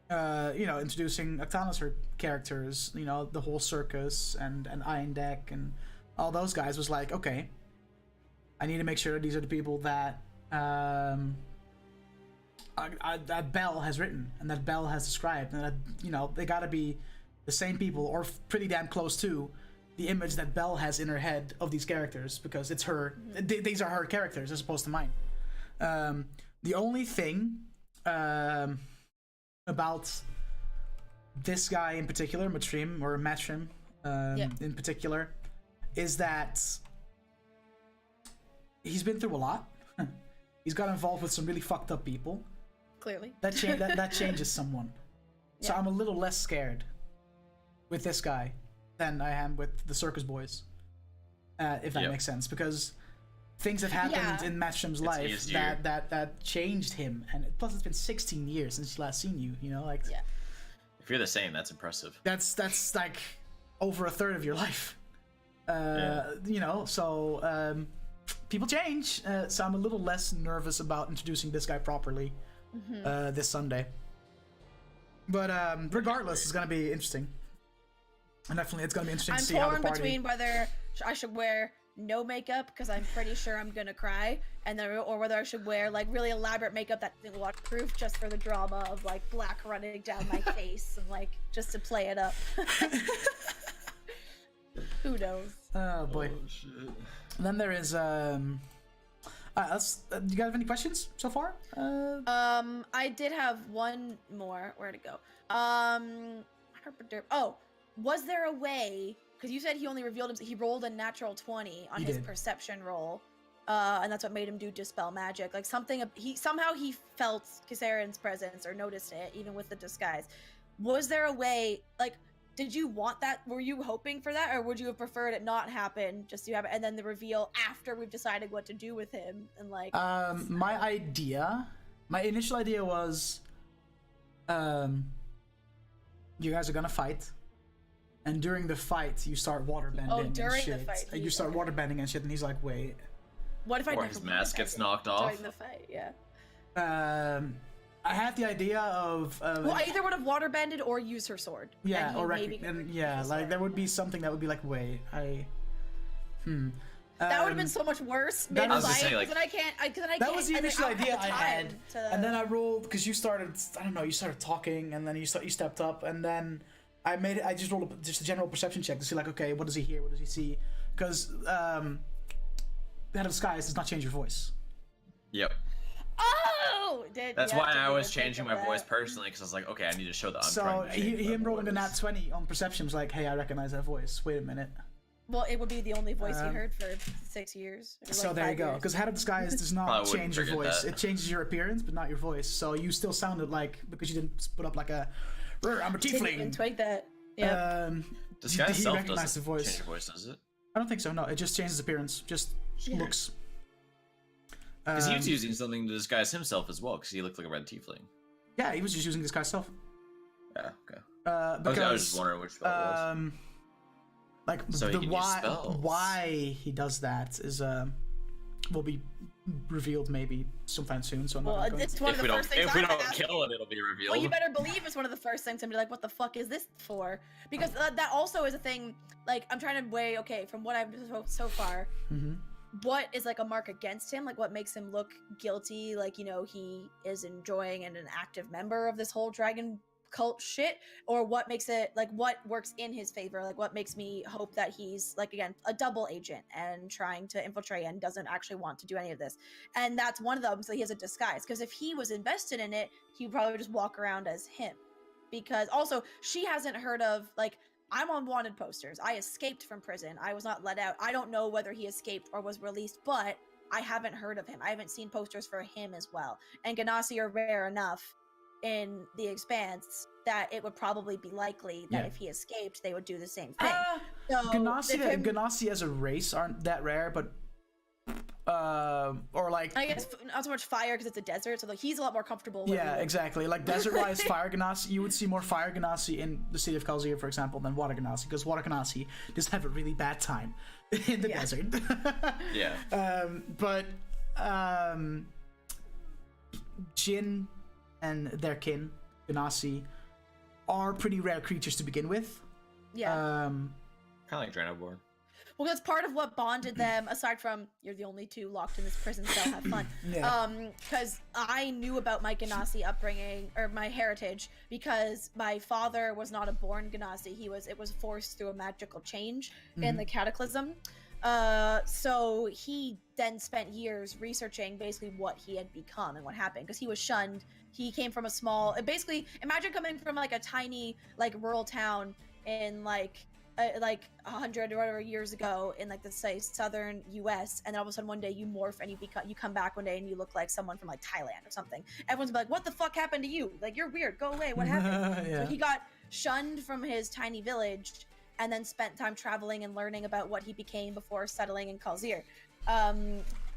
introducing Octana's her characters, the whole circus and Iron Deck and all those guys, was like, okay, I need to make sure that these are the people that that Belle has written and that Belle has described, and that they gotta be the same people, or pretty damn close to, the image that Belle has in her head of these characters, because it's her. These are her characters as opposed to mine. The only thing about this guy in particular, Matrim, in particular, is that he's been through a lot. He's got involved with some really fucked up people. Clearly. That changes someone. So I'm a little less scared with this guy than I am with the circus boys, if that makes sense, because things have happened in Matchum's life that changed him, and plus it's been 16 years since he's last seen you. You know, like if you're the same, that's impressive. That's like over a third of your life. You know, so people change. So I'm a little less nervous about introducing this guy properly this Sunday. But regardless, it's gonna be interesting. And definitely, it's gonna be interesting to see how the party... I'm torn between whether I should wear no makeup because I'm pretty sure I'm gonna cry, and then or whether I should wear like really elaborate makeup that isn't waterproof just for the drama of like black running down my face and like just to play it up. Who knows? Oh boy. Oh, shit. And then there is do you guys have any questions so far? I did have one more. Where'd it go? Oh, was there a way? Because you said he only revealed him. He rolled a natural 20 on his perception roll, and that's what made him do dispel magic. Like something. He felt Kiseran's presence or noticed it, even with the disguise. Was there a way? Like, did you want that? Were you hoping for that, or would you have preferred it not happen, just to have it, and then the reveal after we've decided what to do with him? And like, my initial idea was, you guys are gonna fight. And during the fight, you start waterbending. Oh, during and shit. the fight. You start waterbending and shit, and he's like, wait. What if I or his mask gets knocked off? During the fight, yeah. I had the idea of... well, I either would have waterbended or used her sword. Yeah, or like there would be something that would be like, wait, that would have been so much worse. I was just saying, like, that was the initial idea I had, and then I rolled because you started. I don't know. You started talking, and then you stepped up, and then I just rolled just a general perception check to see like, okay, what does he hear? What does he see? Because the head of disguise does not change your voice. Yep. Oh! That's why I was changing my voice personally, because I was like, okay, I need to show that I'm trying to change him rolling a nat 20 on perception was like, hey, I recognize that voice. Wait a minute. Well, it would be the only voice he heard for 6 years. So like there you go. Because head of disguise does not change your voice. It changes your appearance, but not your voice. So you still sounded like, because you didn't put up like a, I'm a tiefling. Didn't even twig that. Yeah. Disguise self recognize the voice. Change your voice, does it? I don't think so. No, it just changes appearance. Just looks. Because he was using something to disguise himself as well, because he looked like a red tiefling. Yeah, he was just using disguise self. Yeah, okay. Because, I was just wondering which spell it was. Like, so why he does that is will be revealed maybe sometime soon. So I'm not going it's one of the first things if we don't kill it, it'll be revealed. Well, you better believe it's one of the first things I'm gonna be like, what the fuck is this for? Because that also is a thing. Like, I'm trying to weigh, okay, from what I've so far. What is like a mark against him? Like, what makes him look guilty? Like, you know, he is enjoying and an active member of this whole dragon cult shit, or what makes it like, what works in his favor? Like, what makes me hope that he's like, again, a double agent and trying to infiltrate and doesn't actually want to do any of this? And that's one of them. So he has a disguise, because if he was invested in it, he would probably just walk around as him. Because also, she hasn't heard of, like, I'm on wanted posters. I escaped from prison. I was not let out. I don't know whether he escaped or was released, but I haven't heard of him. I haven't seen posters for him as well. And Ganassi are rare enough in the Expanse that it would probably be likely that if he escaped, they would do the same thing. So Ganassi as a race aren't that rare, but or like, I guess not so much fire because it's a desert, so like he's a lot more comfortable with exactly, like desert-wise fire Ganassi, you would see more fire Ganassi in the city of Kalzir, for example, than water Ganassi, because water Ganassi just have a really bad time in the desert. But Jin and their kin, Ganassi, are pretty rare creatures to begin with. Kind of like Draenor. Well, that's part of what bonded them, aside from you're the only two locked in this prison cell, have fun. Because I knew about my Ganassi upbringing, or my heritage, because my father was not a born Ganassi. It was forced through a magical change in the Cataclysm. So he then spent years researching basically what he had become and what happened, because he was shunned. He came from a small, basically, imagine coming from like a tiny, like rural town in like 100 or whatever years ago in like the say southern US, and then all of a sudden one day you morph and you come back one day and you look like someone from like Thailand or something. Everyone's like, what the fuck happened to you? Like, you're weird, go away, what happened? So he got shunned from his tiny village and then spent time traveling and learning about what he became before settling in Kalzir.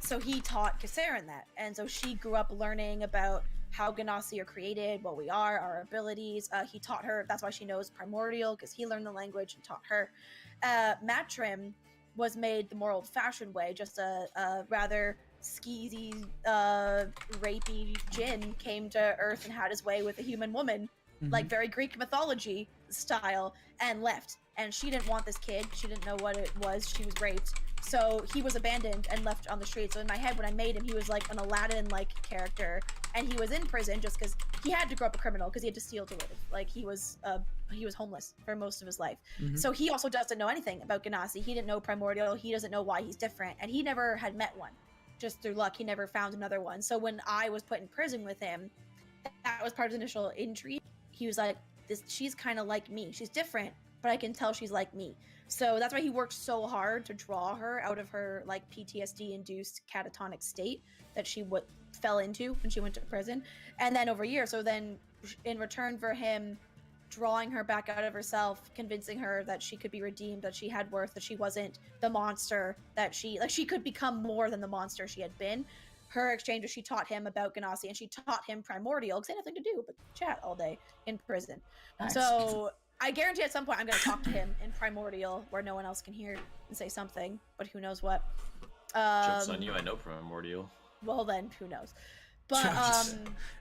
So he taught Kiseran that, and so she grew up learning about how Ganassi are created, what we are, our abilities. He taught her, that's why she knows Primordial, because he learned the language and taught her. Matrim was made the more old-fashioned way, just a rather skeezy, rapey djinn came to Earth and had his way with a human woman, like very Greek mythology style, and left. And she didn't want this kid, she didn't know what it was, she was raped. So he was abandoned and left on the street. So in my head, when I made him, he was like an Aladdin-like character, and he was in prison just because he had to grow up a criminal because he had to steal to live. Like he was homeless for most of his life. So he also doesn't know anything about Ganassi. He didn't know Primordial. He doesn't know why he's different, and he never had met one. Just through luck, he never found another one. So when I was put in prison with him, that was part of his initial intrigue. He was like, she's kind of like me. She's different, but I can tell she's like me. So that's why he worked so hard to draw her out of her like PTSD-induced catatonic state that she fell into when she went to prison. And then over years, so then in return for him drawing her back out of herself, convincing her that she could be redeemed, that she had worth, that she wasn't the monster, that she could become more than the monster she had been. Her exchange was she taught him about Ganassi, and she taught him Primordial, because they had nothing to do but chat all day in prison. Nice. So I guarantee at some point I'm going to talk to him in Primordial where no one else can hear and say something, but who knows what. Joke's on you, I know Primordial. Well then, who knows. But,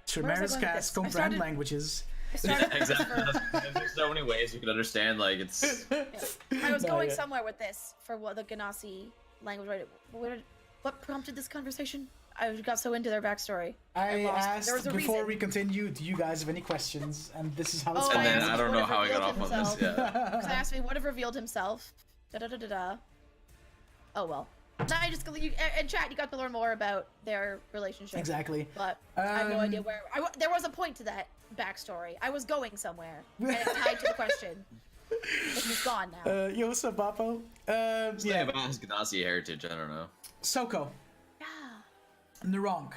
Tremendous cast comprehend languages. Exactly. There's so many ways you can understand, like, it's... I was going somewhere with this for what the Ganassi language, what prompted this conversation? I got so into their backstory. I asked before we continue, do you guys have any questions? And this is how it's and then I don't know how I got off on this. Because I asked me what have revealed himself. Oh well. Now I just in chat you got to learn more about their relationship. Exactly. But I have no idea where. There was a point to that backstory. I was going somewhere, and it tied to the question. It's gone now. Yo, what's up, Bappo? Yeah, about his Ganassi heritage. I don't know. Soko. Naurranc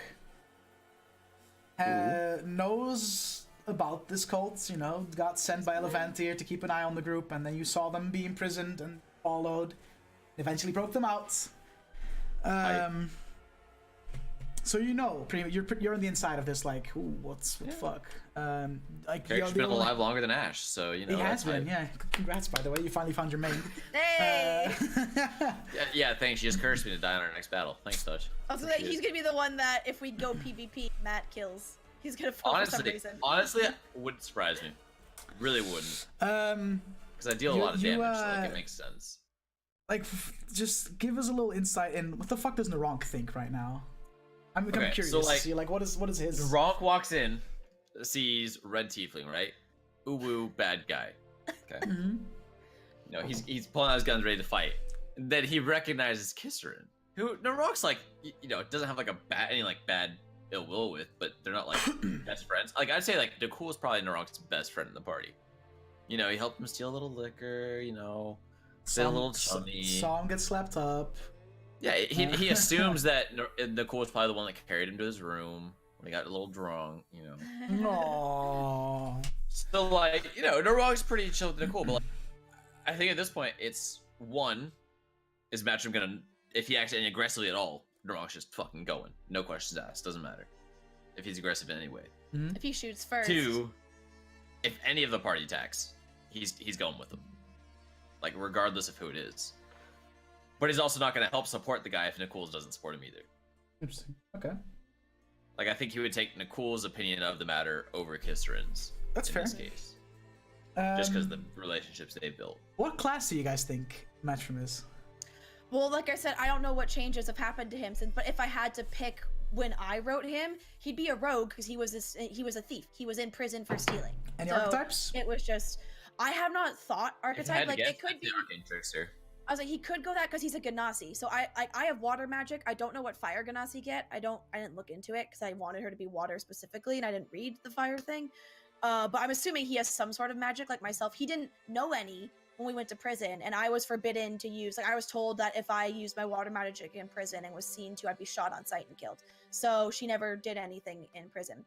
knows about this cult, you know, got sent by Levantir to keep an eye on the group, and then you saw them be imprisoned and followed, eventually broke them out. So you know, you're on the inside of this, like, ooh, what the fuck? Like, Eric's been alive longer than Ash, so you know. He has been, yeah. Congrats, by the way, you finally found your main. Hey! Yeah, thanks. She just cursed me to die in our next battle. Thanks, Touch. Also, he's gonna be the one that if we go PvP, Matt kills. He's gonna fall for some reason. Honestly, wouldn't surprise me. Really wouldn't. Because I deal a lot of damage, so like, it makes sense. Like, just give us a little insight in what the fuck does Naurranc think right now? I'm curious to see, like, what is his... Naurranc walks in, sees red tiefling, right? Uwu, bad guy. Okay. You know, he's pulling out his guns, ready to fight. And then he recognizes Kiseran, who Naurranc's like, you know, doesn't have like any like bad ill will with, but they're not like best friends. Like, I'd say like Nakul is probably Naurranc's best friend in the party. You know, he helped him steal a little liquor. You know, say a little chummy. Song gets slapped up. Yeah, he assumes that Nakul was probably the one that carried him to his room when he got a little drunk, you know. Aww. So, like, you know, Naurranc's pretty chill with Nakul, but like, I think at this point, it's one, is Matrim gonna, if he acts any aggressively at all, Naurranc's just fucking going. No questions asked, doesn't matter. If he's aggressive in any way. If he shoots first. Two, if any of the party attacks, he's going with them. Like, regardless of who it is. But he's also not going to help support the guy if Nakul's doesn't support him either. Interesting. Okay. Like, I think he would take Nakul's opinion of the matter over Kiseran's. That's fair. In this case. Just because of the relationships they built. What class do you guys think Matrim is? Well, like I said, I don't know what changes have happened to him since. But if I had to pick when I wrote him, he'd be a rogue because he was a thief. He was in prison for stealing. Any archetypes? It was just I have not thought archetype. Like it could be Arcane Trickster. I was like, he could go that because he's a Ganassi. So I have water magic. I don't know what fire Ganassi get. I didn't look into it because I wanted her to be water specifically, and I didn't read the fire thing. But I'm assuming he has some sort of magic like myself. He didn't know any when we went to prison, and I was forbidden to use. Like I was told that if I used my water magic in prison and was seen to, I'd be shot on sight and killed. So she never did anything in prison.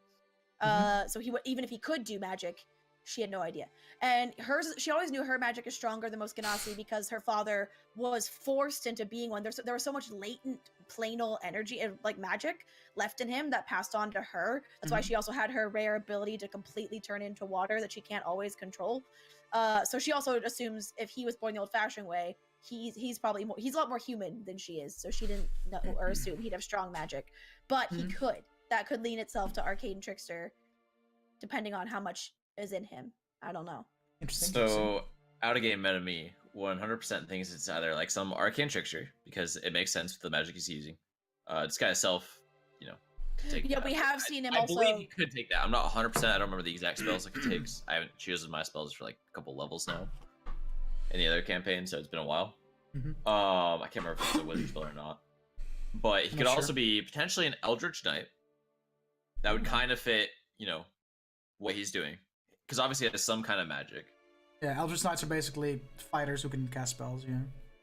So even if he could do magic, she had no idea. And she always knew her magic is stronger than most Ganassi because her father was forced into being one. There was so much latent planal energy and like magic left in him that passed on to her. That's why she also had her rare ability to completely turn into water that she can't always control. So she also assumes if he was born the old-fashioned way, he's probably he's a lot more human than she is. So she didn't know or assume he'd have strong magic, but that could lean itself to Arcane Trickster, depending on how much is in him. I don't know. Interesting. So out of game meta me 100% thinks it's either like some Arcane Trickster because it makes sense with the magic he's using. This guy self, take yeah, that. we have seen him I also. believe he could take that. I'm not 100%. I don't remember the exact spells like it takes. I haven't chosen my spells for like a couple levels now in the other campaign, so it's been a while. I can't remember if it's a wizard spell or not. But he could also be potentially an Eldritch Knight. That would kind of fit, what he's doing. Because obviously it has some kind of magic. Yeah, Eldritch Knights are basically fighters who can cast spells, yeah.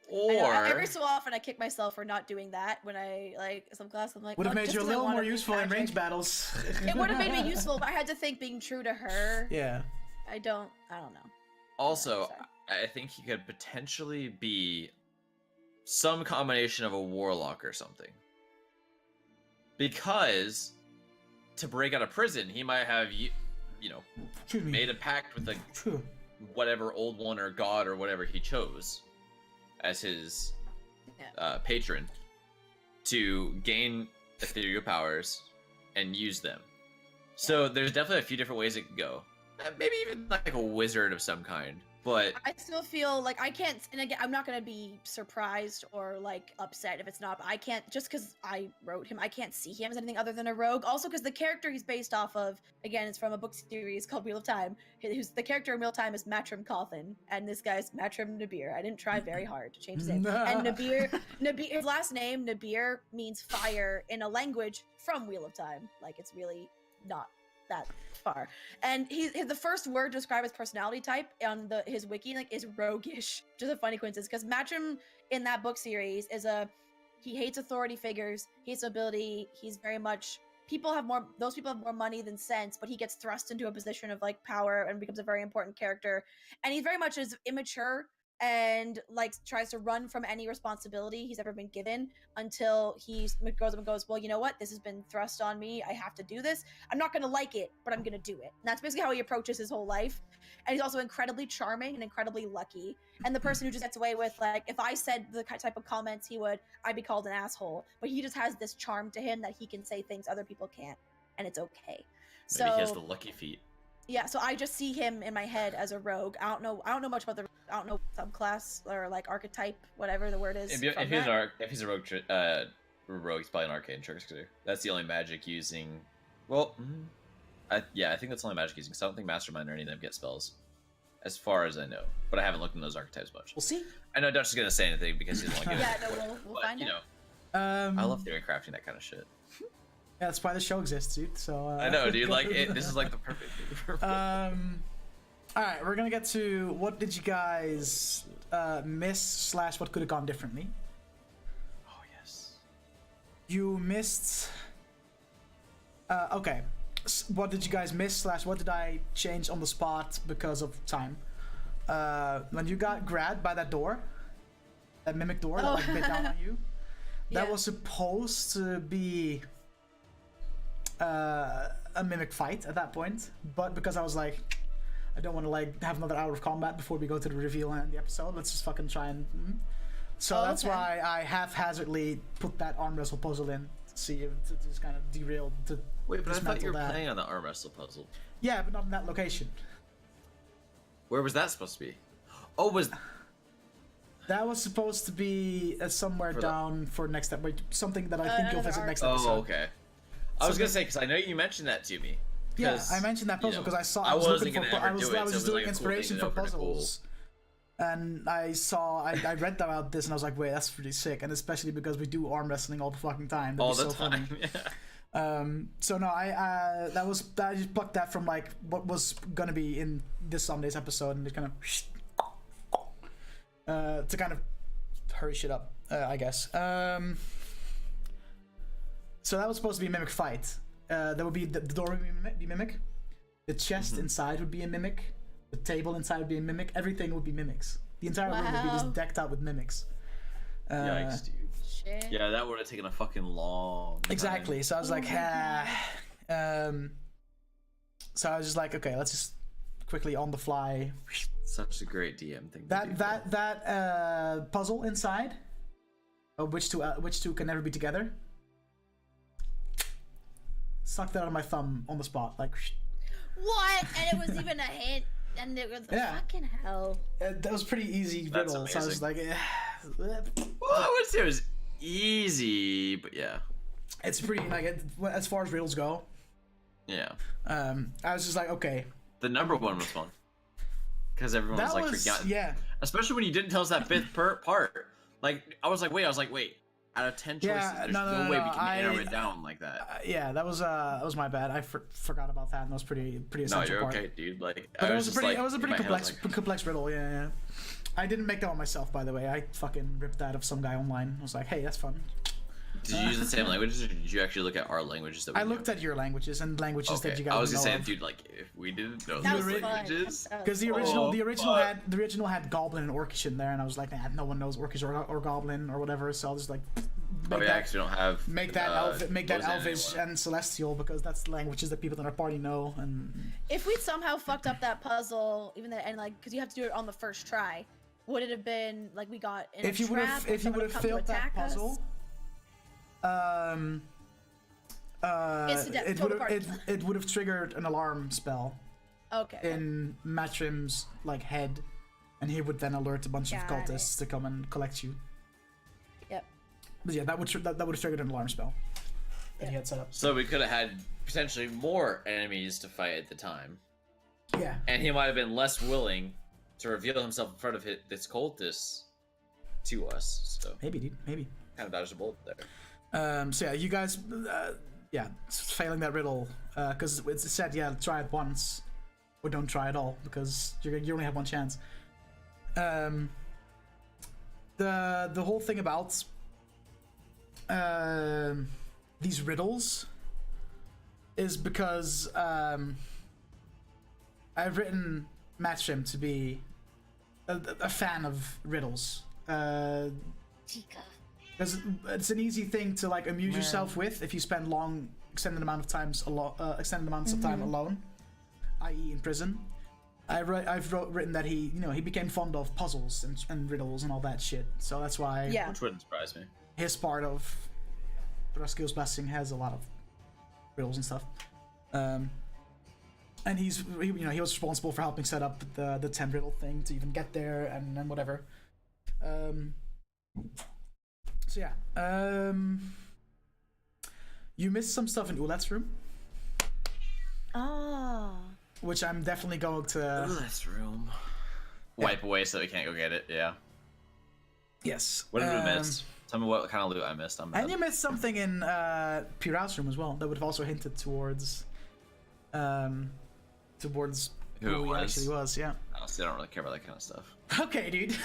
Or every so often I kick myself for not doing that when I like some class. I'm like, would have made you a little more useful in range battles. It would have made me useful, but I had to think being true to her. Yeah. I don't know. Also, I think he could potentially be some combination of a warlock or something. Because to break out of prison, he might have made a pact with whatever old one or god or whatever he chose as his patron to gain ethereal powers and use them. So there's definitely a few different ways it could go. Maybe even like a wizard of some kind. But I still feel like I can't, and again, I'm not gonna be surprised or like upset if it's not. But I can't, just because I wrote him, I can't see him as anything other than a rogue. Also, because the character he's based off of, again, is from a book series called Wheel of Time. The character in Wheel of Time is Matrim Cawthon, and this guy's Matrim Nabir. I didn't try very hard to change his name. And Nabir, his last name Nabir means fire in a language from Wheel of Time. Like it's really not that far. And the first word to describe his personality type on his wiki is roguish, which is a funny coincidence because Matrim in that book series he hates authority figures, he hates ability, he's very much those people have more money than sense, but he gets thrust into a position of like power and becomes a very important character, and he very much is immature and like tries to run from any responsibility he's ever been given until he goes up and goes, well, you know what, this has been thrust on me, I have to do this, I'm not gonna like it, but I'm gonna do it. And that's basically how he approaches his whole life. And he's also incredibly charming and incredibly lucky, and the person who just gets away with, like, if I said the type of comments I'd be called an asshole, but he just has this charm to him that he can say things other people can't, and it's okay. Maybe he has the lucky feet. Yeah, so I just see him in my head as a rogue. I don't know much about I don't know subclass or like archetype, whatever the word is. If he's a rogue, he's probably an Arcane Trickster. That's the only magic using. Well, I think that's the only magic using. So I don't think Mastermind or any of them get spells, as far as I know. But I haven't looked in those archetypes much. We'll see. I know Dutch is gonna say anything because he doesn't want to. Yeah, no, we'll find out. I love theory crafting that kind of shit. Yeah, that's why the show exists, dude. So I know, dude. Like this is like the perfect thing. All right, we're gonna get to what did you guys miss / what could have gone differently. Oh yes. You missed. Okay. What did you guys miss / what did I change on the spot because of time? When you got grabbed by that door, that mimic door that like bit down on you, that was supposed to be a mimic fight at that point, but because I was like, I don't want to like have another hour of combat before we go to the reveal and the episode, let's just fucking try and that's why I haphazardly put that arm wrestle puzzle in to see if it just kind of derailed to. Wait, but I thought you were playing on the arm wrestle puzzle. Yeah, but not in that location. Where was that supposed to be? Oh, was That was supposed to be somewhere down for next episode. Something that I think you'll visit next Oh, episode. okay. I was gonna say because I know you mentioned that to me. Yeah, I mentioned that puzzle because I saw. I was wasn't looking for. gonna ever do it, I was so it was doing like a cool inspiration thing to for know, pretty puzzles, and I saw. I read about this and I was like, wait, that's pretty sick, and especially because we do arm wrestling all the fucking time. That'd all be the so time. funny. Yeah. So no, I just plucked that from like what was gonna be in this Sunday's episode, and just kind of to kind of hurry shit up, I guess. So that was supposed to be a mimic fight. There would be the door would be mimic, the chest inside would be a mimic, the table inside would be a mimic. Everything would be mimics. The entire room would be just decked out with mimics. Yikes, dude. Shit. Yeah, that would have taken a fucking long time. Exactly. So I was like, so I was just like, okay, let's just quickly on the fly. Such a great DM thing. That puzzle inside, of which two can never be together. Sucked that out of my thumb on the spot, like. What? And it was even a hint, and it was fucking hell. That was pretty easy That's riddle. So I was like, well, I would say it was easy, but yeah. It's pretty like as far as riddles go. Yeah. I was just like, okay. The number one was fun. Because everyone was like freaking out. Yeah. Especially when you didn't tell us that fifth part. Like, I was like, wait. Out of 10 choices, there's no way we can narrow it down like that. Yeah, that was my bad. I forgot about that, and that was pretty essential. No, you're part. Okay, dude. Like, but it was a pretty complex riddle. Yeah. I didn't make that one myself, by the way. I fucking ripped that of some guy online. I was like, hey, that's fun. Did you use the same languages, or did you actually look at our languages that we I looked at your languages and languages that you guys know. I was gonna say, of. Dude, like, if we didn't know That the was languages, because the original had Goblin and Orcish in there, and I was like, no one knows Orcish or Goblin or whatever, so I'll just like actually don't have make that Elvish and Celestial, because that's the languages that people in our party know. And if we somehow fucked up that puzzle, even that, and like, because you have to do it on the first try, would it have been like we got in if you would have failed that puzzle? It would have triggered an alarm spell. Okay. In Matrim's like head, and he would then alert a bunch of cultists to come and collect you. Yep. But yeah, that would have triggered an alarm spell that he had set up. So we could have had potentially more enemies to fight at the time. Yeah. And he might have been less willing to reveal himself in front of this cultist to us. So maybe, dude. Maybe. Kind of dodged a bullet there. So yeah, you guys, failing that riddle, because it said, try it once, or don't try at all, because you only have one chance. The whole thing about these riddles is because I've written Matchim to be a fan of riddles. Because it's an easy thing to like amuse yourself with if you spend extended amounts of time alone, i.e. in prison. I've written that he became fond of puzzles and riddles and all that shit. So that's why which wouldn't surprise me. His part of Thruskill's Blessing has a lot of riddles and stuff. And he was responsible for helping set up the 10 riddle thing to even get there and whatever. So yeah, you missed some stuff in Ulat's room. Oh. Which I'm definitely going to... Ulat's room. Wipe away so we can't go get it, yeah. Yes. What did we miss? Tell me what kind of loot I missed. I'm bad. And you missed something in Pyraah's room as well that would have also hinted towards... who he actually was, yeah. Honestly, I don't really care about that kind of stuff. Okay, dude.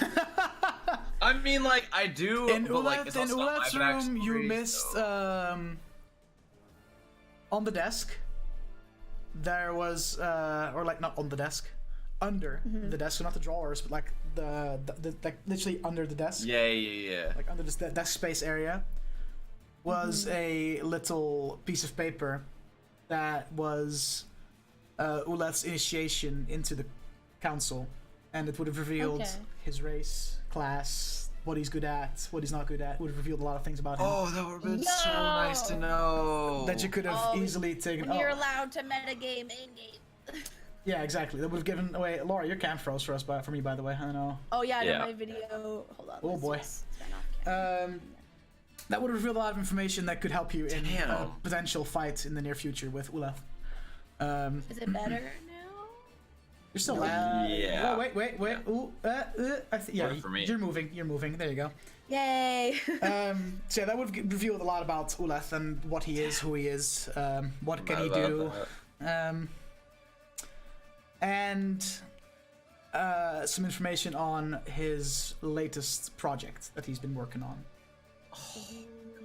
I mean, like, I do, in Ulat's room, you missed, on the desk, there was, or like, not on the desk, under the desk, so not the drawers, but like like literally under the desk. Yeah. Like under this desk space area, was a little piece of paper that was Ulat's initiation into the council, and it would have revealed his race, class, what he's good at, what he's not good at. Would have revealed a lot of things about him. Oh, that would have been so nice to know. That you could have easily taken. When you're allowed to metagame in game. Yeah, exactly. That would have given away. Laura, your cam froze for me, by the way. I don't know. Oh yeah, I did my video. Hold on. Oh boy. That would have revealed a lot of information that could help you in a potential fight in the near future with Uleth. Is it better now? You're still yeah. Oh, wait. Ooh, you're moving. You're moving. There you go. Yay! So yeah, that would have revealed a lot about Uleth and what he is, who he is, what can he do, and some information on his latest project that he's been working on.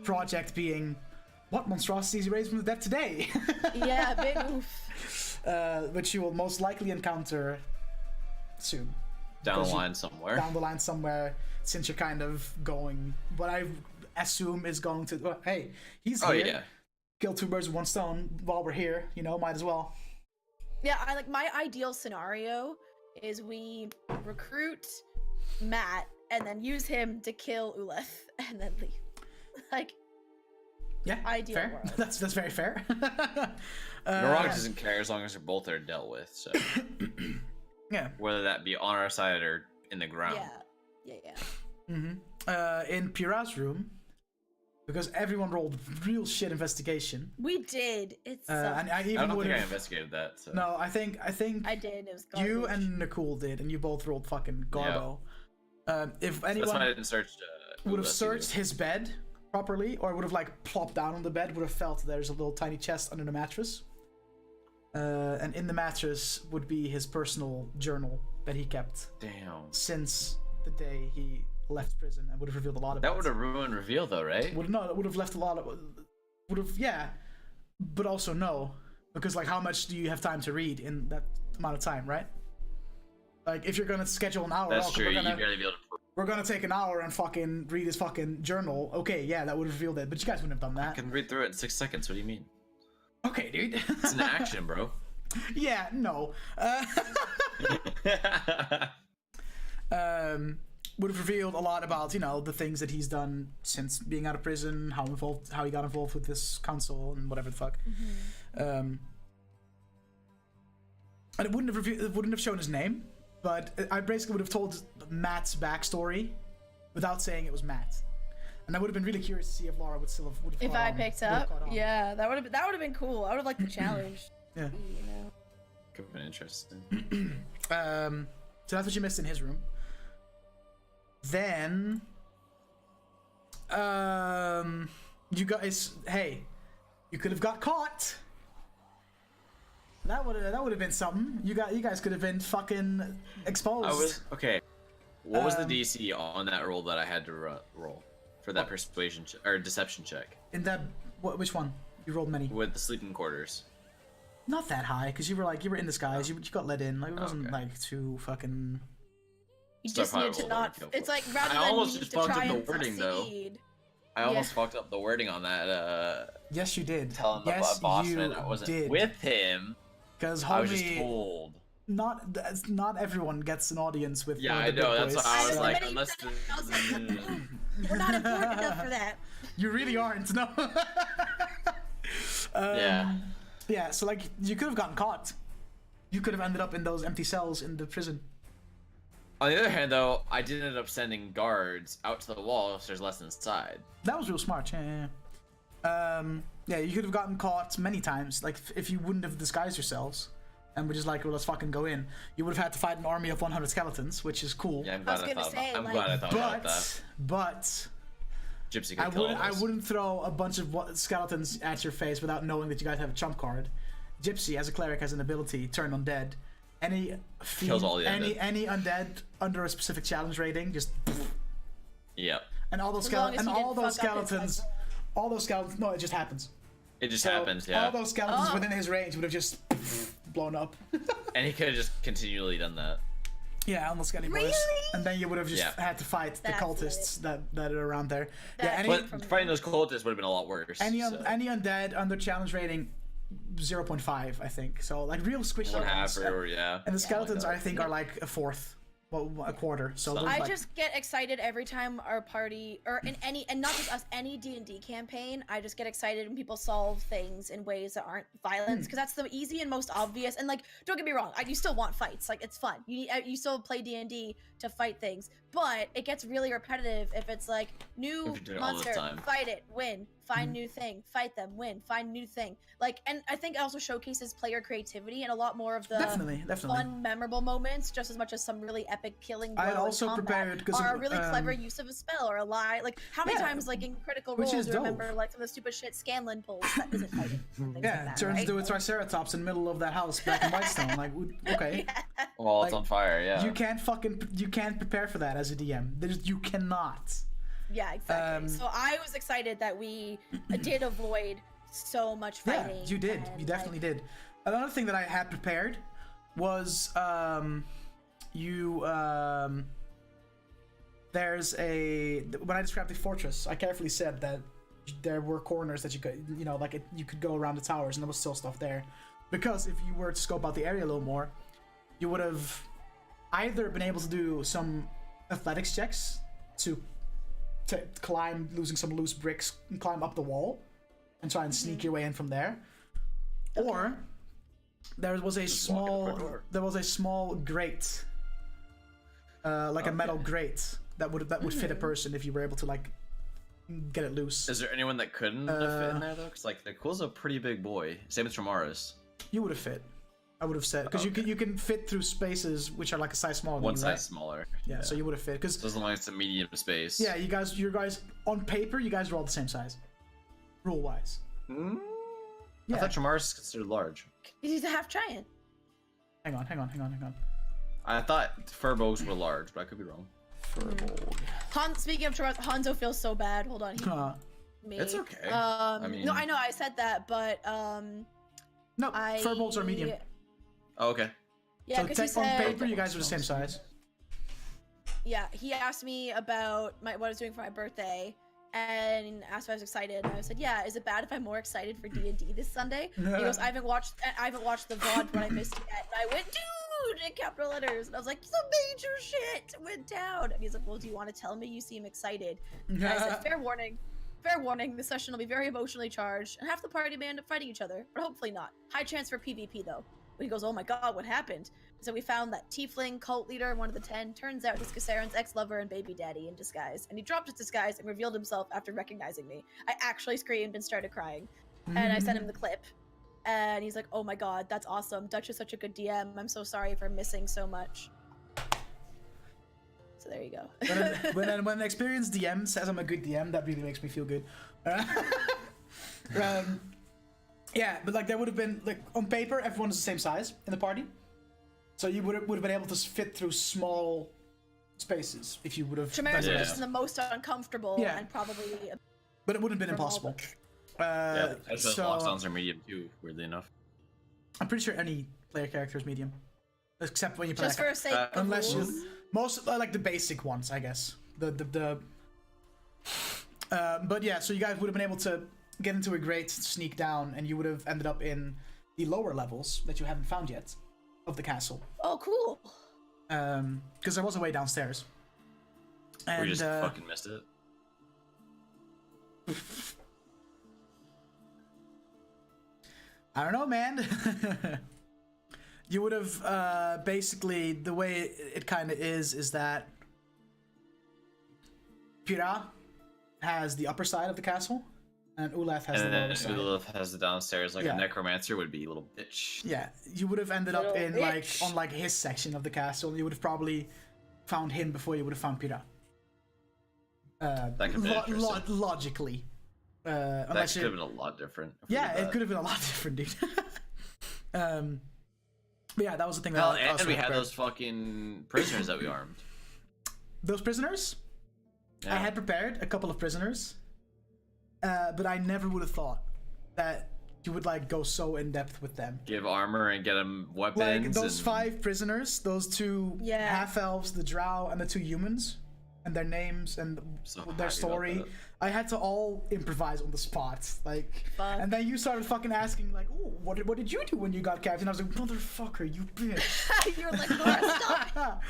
Project being what monstrosities he raised from the dead today. Yeah, big oof. Which you will most likely encounter soon. Down the line somewhere, since you're kind of going what I assume is going to. Well, hey, he's here. Yeah. Kill two birds with one stone while we're here. Might as well. Yeah, my ideal scenario is we recruit Matt and then use him to kill Uleth and then leave. Yeah, ideal fair. world. That's very fair. Naurranc doesn't care as long as they're both dealt with. So yeah, whether that be on our side or in the ground. Yeah. In Pyraah's room, because everyone rolled real shit investigation. We did. It's. And I don't think I investigated that. So. No, I think I did. It was garbage. You and Nicole did, and you both rolled fucking garbo. Yeah. If anyone that's why I didn't search. Would have searched his bed properly, or would have plopped down on the bed, would have felt there's a little tiny chest under the mattress. And in the mattress would be his personal journal that he kept. Damn. Since the day he left prison, and would have revealed a lot about. That would have ruined reveal though, right? It would have left a lot of. But also no, because how much do you have time to read in that amount of time, right? If you're gonna schedule an hour, that's true. You barely be able to. We're gonna take an hour and fucking read his fucking journal. Okay, yeah, that would have revealed it, but you guys wouldn't have done that. I can read through it in 6 seconds. What do you mean? Okay, dude. It's an action, bro. Yeah, no. Would have revealed a lot about the things that he's done since being out of prison, how he got involved with this council and whatever the fuck. And it wouldn't have shown his name. But I basically would have told Matt's backstory without saying it was Matt, and I would have been really curious to see if Laura would still have. If I picked up, yeah, that would have been cool. I would have liked the challenge. Yeah, could have been interesting. So that's what you missed in his room. Then, you guys, hey, you could have got caught. That would have been something. You guys could have been fucking exposed. What was the DC on that roll that I had to roll for that persuasion or deception check? In that, which one? You rolled many. With the sleeping quarters. Not that high, because you were in disguise. You got let in. It wasn't too fucking. You just need to not. It's rather than almost need just to fucked try up the and wording succeed. I almost fucked up the wording on that. Yes, you did. Telling the boss man I wasn't with him. Because I was just told. Not everyone gets an audience with. Yeah, I know. That's why I was like, unless. We're not important enough for that. You really aren't. No. Yeah. Yeah. So you could have gotten caught. You could have ended up in those empty cells in the prison. On the other hand, though, I did end up sending guards out to the wall if there's less inside. That was real smart. Yeah. Yeah, you could have gotten caught many times. If you wouldn't have disguised yourselves, and we're just well, let's fucking go in. You would have had to fight an army of 100 skeletons, which is cool. Yeah, I'm glad I thought about that. But Gypsy could kill I wouldn't throw a bunch of skeletons at your face without knowing that you guys have a trump card. Gypsy, as a cleric, has an ability, turn undead. Kills all the undead. Any undead under a specific challenge rating, just. Yep. And all those skeletons. No, it just happens. It just happens, yeah. All those skeletons within his range would have just blown up. And he could have just continually done that. Yeah, almost any really? worse. And then you would have just had to fight the cultists that are around there. But fighting those cultists would have been a lot worse. Any undead under challenge rating 0.5, I think. So real squishy. One half, yeah. And the skeletons, I think, are a fourth. well, a quarter. So So there's, I like, just get excited every time our party, or in any, and not just us, any D&D campaign. I just get excited when people solve things in ways that aren't violence, because that's the easy and most obvious. And like, don't get me wrong, you still want fights. Like, it's fun. You still play D&D to fight things, but it gets really repetitive if it's like new If you're doing it all the monster, time. fight it, win, find new thing, fight them, win, find new thing. Like, and I think it also showcases player creativity and a lot more of the definitely. fun, memorable moments, just as much as some really epic killing blow I in also combat, prepared because or a really clever use of a spell or a lie. Like, how many times, like in Critical which Role, is do you remember dope. like some of the stupid shit Scanlan pulls that isn't fighting? and things Yeah, like that, turns right? into a Triceratops in the middle of that house back in Whitestone. Like, okay. Yeah. Well, it's Like, on fire. Yeah. You can't prepare for that as a DM. You cannot. Yeah, exactly. So I was excited that we did avoid so much fighting. Yeah, you did. and, You definitely did. Another thing that I had prepared was there's a, when I described the fortress, I carefully said that there were corners that you could, you could go around the towers, and there was still stuff there. Because if you were to scope out the area a little more, you would have either been able to do some athletics checks to climb, losing some loose bricks, and climb up the wall, and try and sneak your way in from there, or there was a small grate, like a metal grate that would fit a person if you were able to like get it loose. Is there anyone that couldn't have fit in there though? Because like Nicole's a pretty big boy. Same as Tramaris. You would have fit. I would have said, because you can fit through spaces which are like a size smaller than One you, size right? smaller. Yeah, so you would have fit. Because So as long as it's a medium space. yeah, you guys on paper, you guys are all the same size, rule wise. Mm? Yeah. I thought Tramaris is considered large. He's a half giant. Hang on. I thought Furbolgs were large, but I could be wrong. Furbolg. Speaking of Toronto, Hanzo feels so bad. Hold on. Me. It's okay. I mean- no, I know I said that, but No, Furbolgs are medium. Oh, okay. yeah, So because he on said, paper, you guys are the same size. yeah, he asked me about what I was doing for my birthday, and asked if I was excited, and I said, yeah, is it bad if I'm more excited for D&D this Sunday? He goes, I haven't watched the VOD, but I missed it yet. And I went, dude, in capital letters, and I was like, some major shit went down. And he's like, well, do you want to tell me? You seem excited. And I said, fair warning, this session will be very emotionally charged, and half the party may end up fighting each other, but hopefully not. High chance for PvP though. But he goes, oh my god, what happened? So we found that tiefling cult leader, one of the 10, turns out is Kiseran's ex-lover and baby daddy in disguise. And he dropped his disguise and revealed himself after recognizing me. I actually screamed and started crying. And I sent him the clip. And he's like, oh my god, that's awesome. Dutch is such a good DM. I'm so sorry for missing so much. So there you go. when an experienced DM says I'm a good DM, that really makes me feel good. Yeah, but like there would have been, like, on paper, everyone is the same size in the party, so you would have been able to fit through small spaces if you would have. Tramaris Yeah. was just the most uncomfortable Yeah. and probably. But it wouldn't have been impossible. Yeah, I suppose So lockdowns are medium too, weirdly enough. I'm pretty sure any player character is medium, except when you play. Just for sake of unless rules. you most like the basic ones, I guess. But yeah, so you guys would have been able to get into a grate, sneak down, and you would have ended up in the lower levels that you haven't found yet of the castle. Oh, cool. Because there was a way downstairs. And We just fucking missed it. I don't know, man. You would have basically, the way it kind of is that Pyraah has the upper side of the castle, and Ulaf has And the then lower side. Ulaf has the downstairs, like Yeah. a necromancer would be, little bitch. Yeah, you would have ended up Little in bitch. on his section of the castle. You would have probably found him before you would have found Pyraah. That could be interesting. Logically, That unless could you, have been a lot different. if we yeah, did it that. could have been a lot different, dude. But yeah, that was the thing. Hell, that I and also we had prepared. those fucking prisoners that we armed. Those prisoners. Yeah. I had prepared a couple of prisoners, but I never would have thought that you would like go so in depth with them. Give armor and get them weapons. Like those and... 5 prisoners, those 2 Yeah. half elves, the drow, and the 2 humans. and their names and So their happy story. about that. I had to all improvise on the spot, like. Fuck. And then you started fucking asking like, "Oh, what did you do when you got captain?" I was like, "Motherfucker, you bitch." You're like, Laura, stop.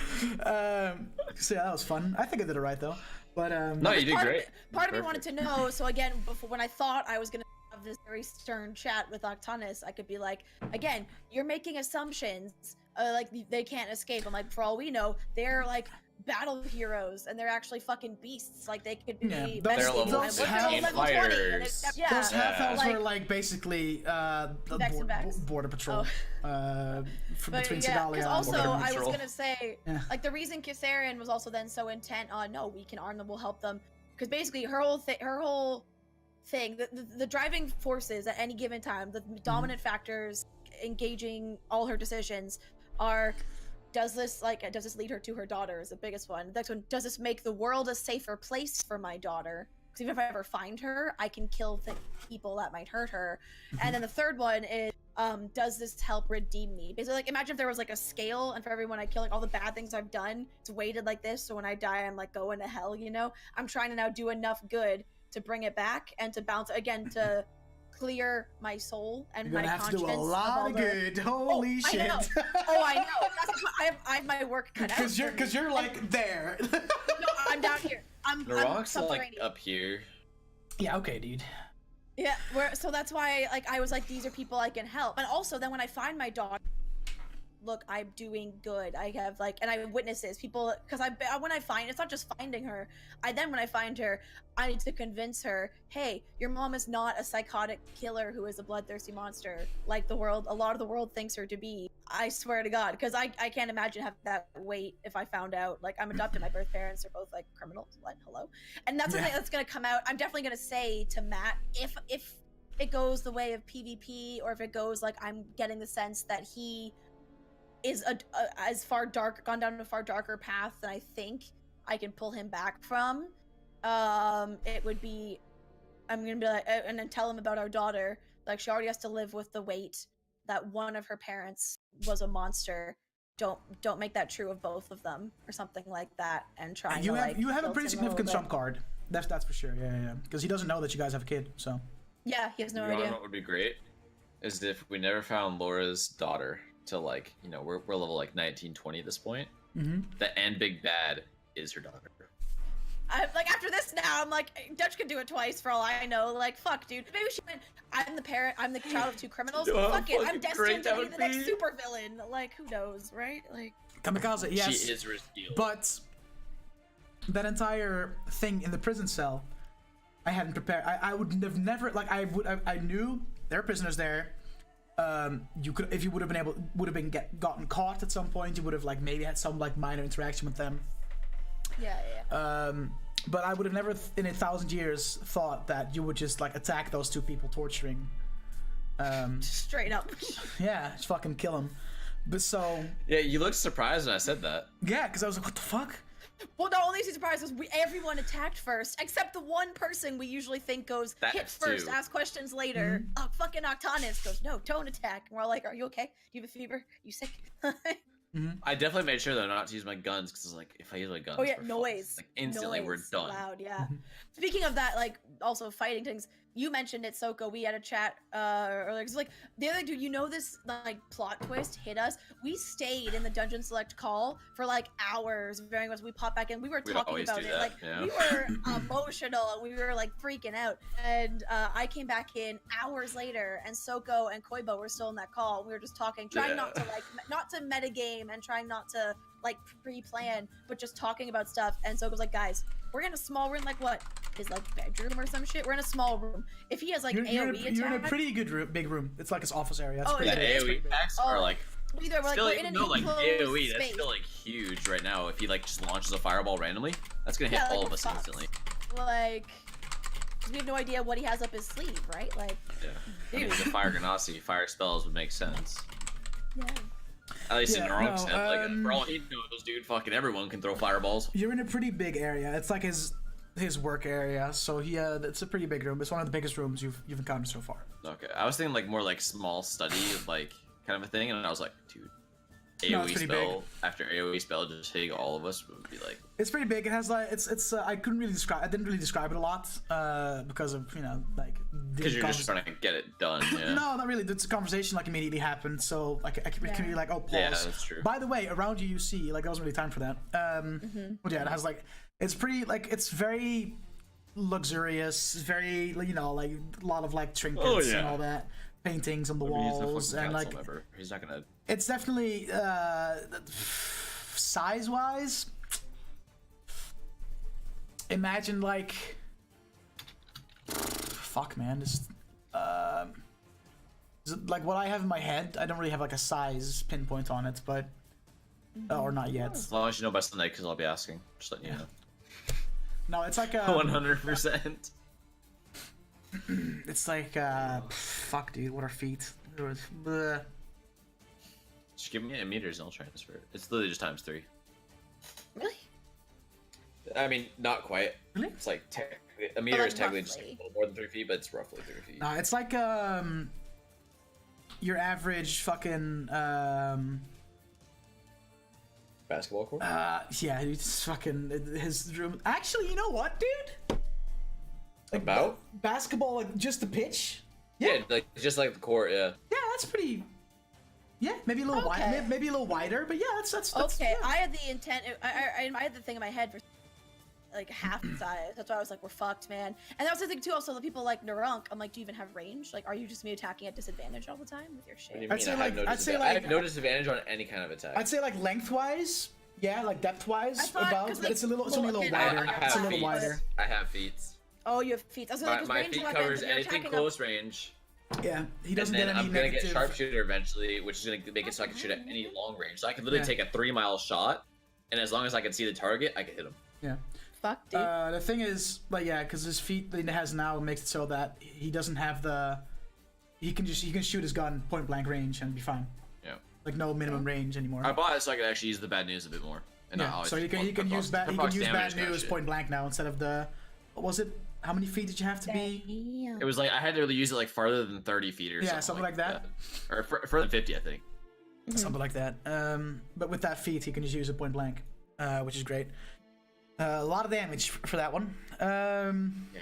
So yeah, that was fun. I think I did it right though. But No, you did Part great. of me wanted to know. So again, before when I thought I was gonna have this very stern chat with Octanus, I could be like, again, you're making assumptions. Like they can't escape. I'm like, for all we know, they're like battle heroes, and they're actually fucking beasts. Like they could be. Yeah, best those team. those What if they're all half- level 20, and fighters. yeah, those half elves like- were like basically the Vex and Vex? border patrol from But between yeah, Sedalia because and also Border I was Patrol. gonna say, Yeah. like the reason Kiseran was also then so intent on no, we can arm them, we'll help them, because basically her whole thing, the driving forces at any given time, the dominant factors engaging all her decisions are. Does this lead her to her daughter is the biggest one. The next one, does this make the world a safer place for my daughter? Because even if I ever find her, I can kill people that might hurt her. And then the third one is, does this help redeem me? Basically, like imagine if there was like a scale, and for everyone I kill, like all the bad things I've done, it's weighted like this. So when I die, I'm like going to hell. You know, I'm trying to now do enough good to bring it back and to bounce again to clear my soul and You're gonna my have to conscience. do a lot of good. Holy I shit! know. Oh, I know. I have my work cut out. Because you're like there. No, I'm down here. I'm Naurranc's like subterranean. up here. Yeah. Okay, dude. Yeah, so that's why like I was like, these are people I can help. And also then when I find my daughter, look, I'm doing good. I have like, and I have witnesses, people, because when I find, it's not just finding her. When I find her, I need to convince her, hey, your mom is not a psychotic killer who is a bloodthirsty monster like a lot of the world thinks her to be. I swear to God, because I can't imagine having that weight if I found out. Like, I'm adopted, my birth parents are both like criminals. Like, hello. And that's the thing that's gonna come out. I'm definitely gonna say to Matt, if it goes the way of PvP, or if it goes like I'm getting the sense that he is gone down a far darker path than I think I can pull him back from. It would be, I'm gonna be like, and then tell him about our daughter. Like, she already has to live with the weight that one of her parents was a monster. Don't make that true of both of them, or something like that. And try. You have a guilt pretty him significant little trump card. That's for sure. Yeah. Because he doesn't know that you guys have a kid. So. bit. Yeah, he has no You know idea. what would be great is if we never found Laura's daughter till like, you know, we're level like 19, 20 at this point. Mm-hmm. The end big bad is her daughter. I'm like, after this now, I'm like, Dutch could do it twice for all I know. Like, fuck, dude. Maybe she went, I'm the parent, I'm the child of two criminals. You know how Fuck it, I'm fucking destined great to that be would the next be? super villain. Like, who knows, right? Like, Kamikaze, yes. She is risky. But that entire thing in the prison cell, I hadn't prepared. I would have never like I knew there are prisoners there. You could, if you would have been gotten caught at some point, you would have like maybe had some like minor interaction with them. yeah. But I would have never in 1,000 years thought that you would just like attack those two people, torturing. Straight up. Yeah, just fucking kill them. But so Yeah, you looked surprised when I said that. yeah, because I was like, what the fuck? Well, not only is he surprised, was everyone attacked first, except the one person we usually think goes That hit first, too. ask questions later. Fucking Octanus goes, no, don't attack. And we're all like, are you okay? Do you have a fever? You sick? I definitely made sure though not to use my guns because like if I use my guns, Oh yeah, we're fucked. noise. Like instantly Noise, we're done. Loud, yeah. Speaking of that, like also fighting things. You mentioned it, Soko. We had a chat earlier. Cause like the other dude, you know, this like plot twist hit us. We stayed in the Dungeon Select call for like hours. Very much. We popped back in. We were We'd talking always about do it. that, Like yeah. we were emotional. We were like freaking out. And I came back in hours later, and Soko and Koibo were still in that call. We were just talking, trying not to like not to metagame and trying not to like pre-plan, but just talking about stuff. And Soko's like, guys, we're in a small room, like what? His like bedroom or some shit. We're in a small room. If he has like AoE You're in a attack, pretty good room, big room. It's like his office area. It's Oh, pretty The yeah, big. It's pretty AoE big. packs Oh, are like either we're like still we're even in an though like enclosed AoE, that's space. still like huge right now. If he like just launches a fireball randomly, that's gonna hit Yeah, like, all we're of us fucked. instantly. Like, 'cause we have no idea what he has up his sleeve, right? Like, Yeah. I mean, dude. the fire ganassi, fire spells would make sense. Yeah. At least Yeah, in Naurranc's no, head, like for all he knows, dude, fucking everyone can throw fireballs. You're in a pretty big area. It's like his work area. So it's a pretty big room. It's one of the biggest rooms you've encountered so far. Okay, I was thinking like more like small study, like kind of a thing, and I was like, dude, No, it's AoE pretty spell after AoE spell just hitting all of us would be like. It's pretty big. It has like it's I couldn't really describe. I didn't really describe it a lot because of like. Because you're just trying to get it done. Yeah. No, not really. The conversation like immediately happened, so like it can be like, oh, pause. Yeah, that's true. By the way, around you see like there wasn't really time for that. But yeah, it has like it's pretty like it's very luxurious, very like a lot of like trinkets and all that, paintings on the walls and like he's not gonna. It's definitely size-wise. Imagine like, fuck man, just like what I have in my head. I don't really have like a size pinpoint on it, but or not yet. As long as you know by Sunday, because I'll be asking. Just letting you know. No, it's like 100%. It's like fuck, dude. What are feet? Just give me it in meters and I'll transfer it. It's literally just ×3. Really? I mean, not quite. Really? It's like a meter is technically just roughly. a little more than 3 feet, but it's roughly 3 feet. No, it's like your average fucking Basketball court? yeah, it's fucking his room. Actually, you know what, dude? Like, About? Basketball, like just the pitch. Yeah, like just like the court, yeah. Yeah, that's pretty. Yeah, maybe a little wider, maybe a little wider, but yeah, that's Okay, yeah. I had the intent. I had the thing in my head for like half the size. That's why I was like, we're fucked, man. And that was the thing too. Also, the people like Naurranc, I'm like, do you even have range? Like, are you just me attacking at disadvantage all the time with your shit? What do you mean? I have no disadvantage on any kind of attack. I'd say like lengthwise, yeah, like depthwise, about, but like, it's only a little wider. It's a little wider. I have feet. Oh, you have feet. I was like, My feet covers anything close range. Yeah, he doesn't and get then any I'm gonna negative. get sharpshooter eventually, which is gonna make it so I can shoot at any long range. So I can literally take a 3-mile shot, and as long as I can see the target, I can hit him. Yeah. Fuck, dude. The thing is, like, yeah, because his feet that he has now makes it so that he doesn't have the. He can shoot his gun point blank range and be fine. Yeah. Like no minimum range anymore. I bought it so I could actually use the bad news a bit more. And yeah. So he can use bad news point blank now instead of the. What was it? How many feet did you have to be? It was like I had to really use it like farther than 30 feet or something like that. Or further than 50, I think. Something like that. But with that feat, he can just use it point blank, which is great. A lot of damage for that one. Yeah,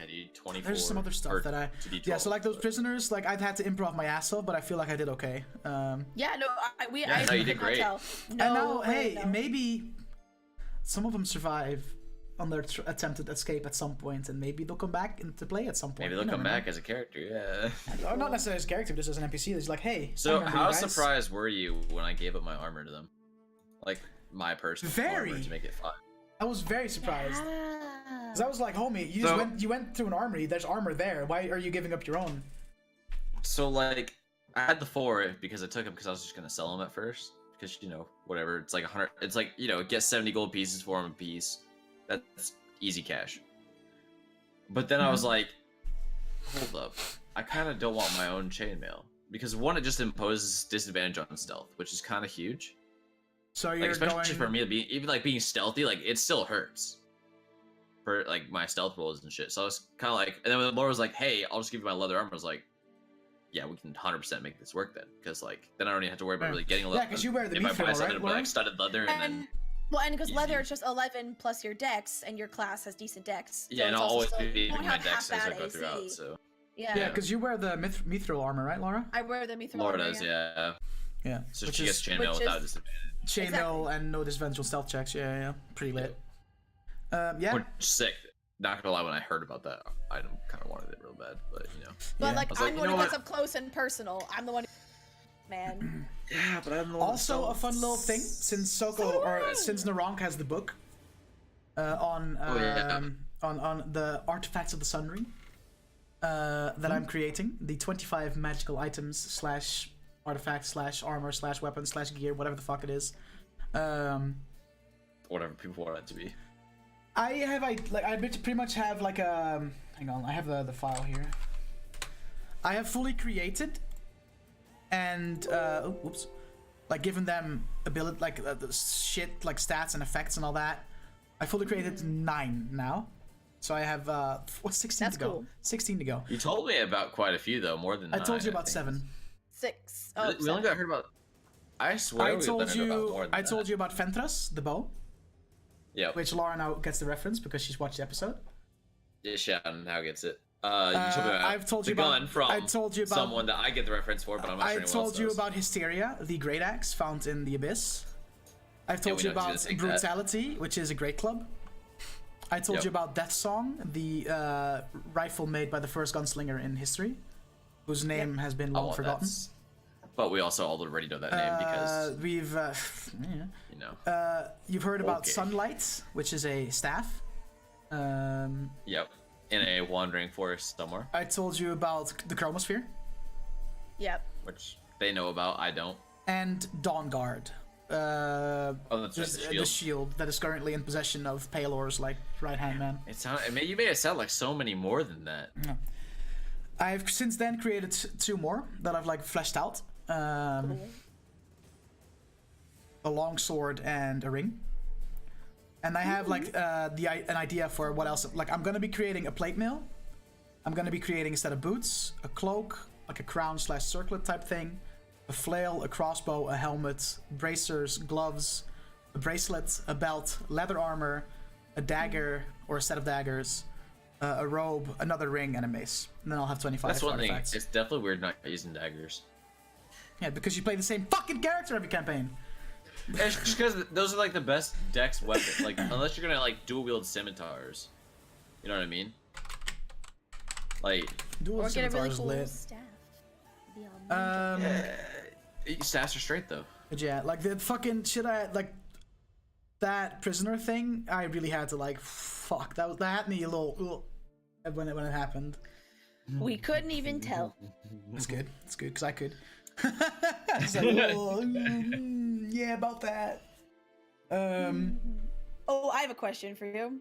dude, 24. There's some other stuff that I. Yeah, so like those prisoners, like I've had to improv my ass off, but I feel like I did okay. Yeah, no, you did great. No, and now, hey, maybe some of them survive on their attempted escape at some point, and maybe they'll come back into play at some point. Maybe they'll come back as a character, yeah. Or not necessarily as a character, just as an NPC that's like, hey. So how surprised were you when I gave up my armor to them? Like, my personal armor to make it 5. I was very surprised. Because I was like, homie, you went through an armory, there's armor there. Why are you giving up your own? So, like, I had the 4 because I took them because I was just going to sell them at first. Because, whatever, it's like 100, it's like, get 70 gold pieces for them a piece. That's easy cash. But then I was like, hold up. I kind of don't want my own chainmail. Because one, it just imposes disadvantage on stealth, which is kind of huge. So you're especially for me to be even like being stealthy, like it still hurts. For like my stealth rolls and shit. So I was kind of like, and then when Laura was like, hey, I'll just give you my leather armor, I was like, yeah, we can 100% make this work then. Because like, then I don't even have to worry about really getting a leather. Yeah, because you wear the mithril, right? Like studded leather and then... Well, and because leather is just 11 plus your dex, and your class has decent dex. Yeah, and I'll always be my dex as I go throughout, so... Yeah, because you wear the mithril armor, right, Laura? I wear the mithril Laura armor, does, yeah. Yeah. So she gets chainmail without disadvantage. Chainmail and no disadvantage on stealth checks, yeah. Pretty lit. Yeah. Which is sick. Not gonna lie, when I heard about that, I kind of wanted it real bad, but But like, I'm the one who gets up close and personal. I'm the one. Man. Yeah, but I'm the one. Also, a fun little thing since since Naurranc has the book on the artifacts of the Sun Ring that I'm creating, the 25 magical items / artifacts / armor / weapon / gear, whatever the fuck it is. Whatever people want it to be. I pretty much have like a. Hang on, I have the file here. I have fully created. And like given them ability, like the shit, like stats and effects and all that. I fully created 9 now, so I have 16 to go. Cool. 16 to go. You told me about quite a few though, more than 9, I told you about 7. 6. Oh, we only got heard about. I swear I told you about Fenthras, the bow. Yeah. Which Laura now gets the reference because she's watched the episode. Yeah, Shannon now gets it. You told me about I've told you gun about. from I told you about someone that I get the reference for, but I'm not sure anyone else told you does. about Hysteria, the great axe found in the abyss. I've told you about Brutality, which is a great club. I told you about Death Song, the rifle made by the first gunslinger in history, whose name has been long forgotten. But we also already know that name because we've, you know. You've heard about Sunlight, which is a staff. Yep, in a wandering forest somewhere. I told you about the Chromosphere. Yep. Which they know about, I don't. And Dawn Guard. That's right, the shield that is currently in possession of Paylor's like right-hand man. You made it sound like so many more than that. Yeah. I've since then created 2 more that I've like fleshed out. A longsword and a ring. And I have like an idea for what else. Like I'm gonna be creating a plate mail. I'm gonna be creating, instead of boots, a cloak, like a crown/circlet type thing, a flail, a crossbow, a helmet, bracers, gloves, a bracelet, a belt, leather armor, a dagger or a set of daggers, a robe, another ring, and a mace. And then I'll have 25 That's one artifacts. thing. It's definitely weird not using daggers. Yeah, because you play the same fucking character every campaign. It's just because those are like the best dex weapons. Like, unless you're gonna like dual wield scimitars. You know what I mean? Like, dual get a really scimitars cool lit. staff. Staffs are straight though. But yeah, like the fucking shit. That prisoner thing. I really had to like, fuck. That had me a little when it happened. We couldn't even tell. It's good. It's good because I could. It's like, yeah, about that. Oh, I have a question for you.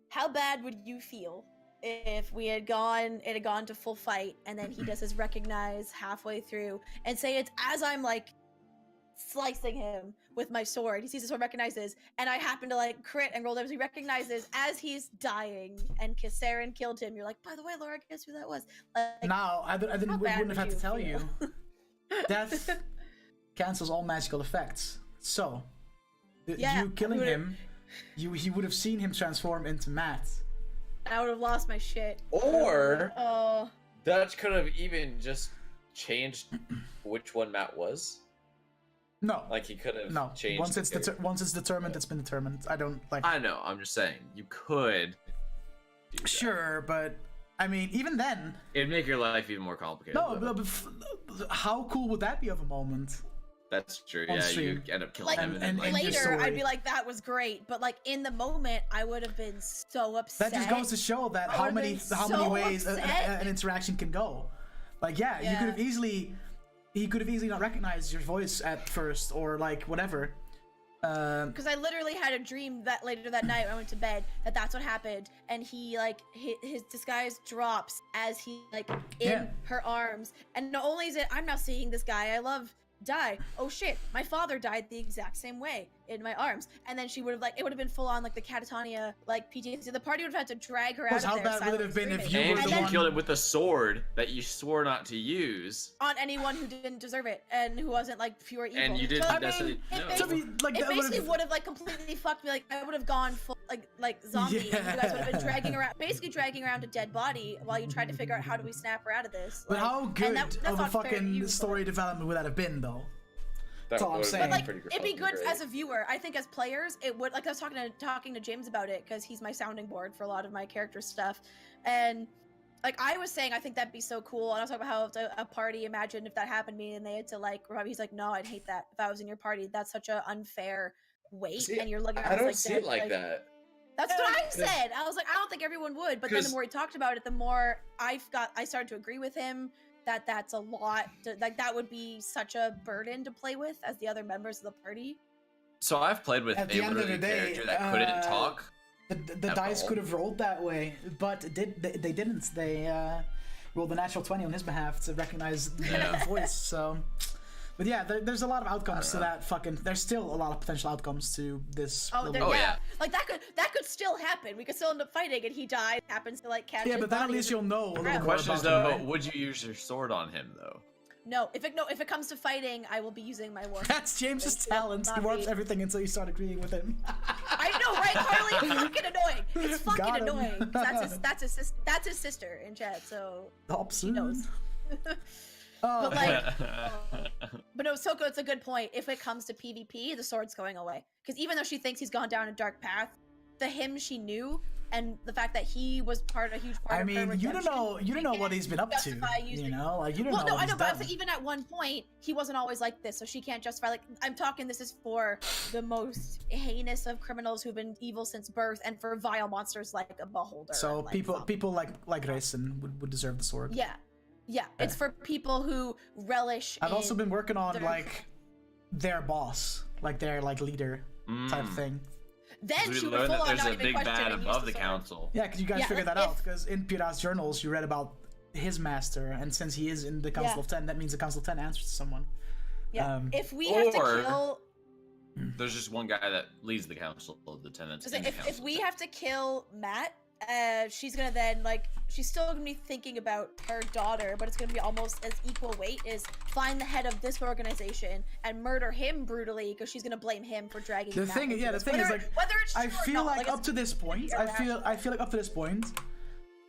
How bad would you feel if it had gone to full fight, and then he does his recognize halfway through, and say it's as I'm like slicing him with my sword, he sees the sword, recognizes, and I happen to like crit and roll damage, he recognizes as he's dying, and Kiseran killed him. You're like, by the way, Laura, guess who that was? Like, no, I wouldn't have had to tell you. Death cancels all magical effects. So, you killing him, he would have seen him transform into Matt. I would have lost my shit. Or Dutch could have even just changed which one Matt was. No, like he could have changed. Once it's determined, it's been determined. I don't like. I know. I'm just saying you could. Sure, but I mean, even then, it'd make your life even more complicated. No, but how cool would that be of a moment? That's true. Yeah, you end up killing him, and later I'd be like, "That was great," but like in the moment, I would have been so upset. That just goes to show that how many ways an interaction can go. Like, you could have easily. He could have easily not recognized your voice at first, or like whatever. Because I literally had a dream that later that night when I went to bed that's what happened, and he like his disguise drops as he like in her arms, and not only is it I'm now seeing this guy I love die. Oh shit, my father died the exact same way in my arms. And then she would have like, it would have been full on like the catatonia, like PTSD. The party would have had to drag her out of there. How bad would it have been if you were the one killed him with a sword that you swore not to use on anyone who didn't deserve it and who wasn't like pure evil. And you didn't so, necessarily. It basically would have like completely fucked me. Like I would have gone full like zombie. And you guys would have been dragging around a dead body while you tried to figure out how do we snap her out of this. But how good of a fucking story development would that have been though? That's all I'm saying. But like, it'd be good as a viewer. I think as players, it would. Like I was talking to James about it because he's my sounding board for a lot of my character stuff, and like I was saying, I think that'd be so cool. And I was talking about how a party. Imagine if that happened to me and they had to like revive. He's like, no, I'd hate that if I was in your party. That's such an unfair weight, and you're looking. I don't see it like that. That's what I said. I was like, I don't think everyone would. But then the more he talked about it, the more I started to agree with him. That's a lot like that would be such a burden to play with as the other members of the party. So I've played with a character that couldn't talk. The dice could have rolled that way, but they didn't. They rolled a natural 20 on his behalf to recognize the voice. So, but yeah, there's a lot of outcomes to that fucking. There's still a lot of potential outcomes to this. Yeah. Like that could still happen. We could still end up fighting, and he dies. Happens to like catch. Yeah, but then at least you'll know. The question is though, would you use your sword on him though? No, if it comes to fighting, I will be using my war. That's James's talent. He warps everything until you start agreeing with him. I know, right, Carly? It's fucking annoying. It's fucking annoying. That's his sister in chat, so he knows. But like, but no, Soko, it's a good point. If it comes to PvP, the sword's going away. Because even though she thinks he's gone down a dark path, the him she knew, and the fact that he was a huge part of her redemption, you don't know what he's been up to. You know, like you don't know. Well, no, what I know, he's but done. even at one point, he wasn't always like this, so she can't justify. Like, I'm talking, this is for the most heinous of criminals who've been evil since birth, and for vile monsters like a beholder. So and, like, people like Rayson would deserve the sword. Yeah, it's for people who relish. I've also been working on like their boss, like their like leader type thing. Then she would learn full that on there's not a even big question bad and use above the sword. council. Yeah, because you guys figured like, that out. Because in Pyraah's journals, you read about his master, and since he is in the Council of 10, that means the Council of 10 answers to someone. Yeah, if we have to kill. There's just one guy that leads the council of the 10. If we have to kill Matt, she's gonna then she's still gonna be thinking about her daughter, but it's gonna be almost as equal weight as find the head of this organization and murder him brutally because she's gonna blame him for dragging. The thing is like whether it's I feel like up to this point, I feel like up to this point,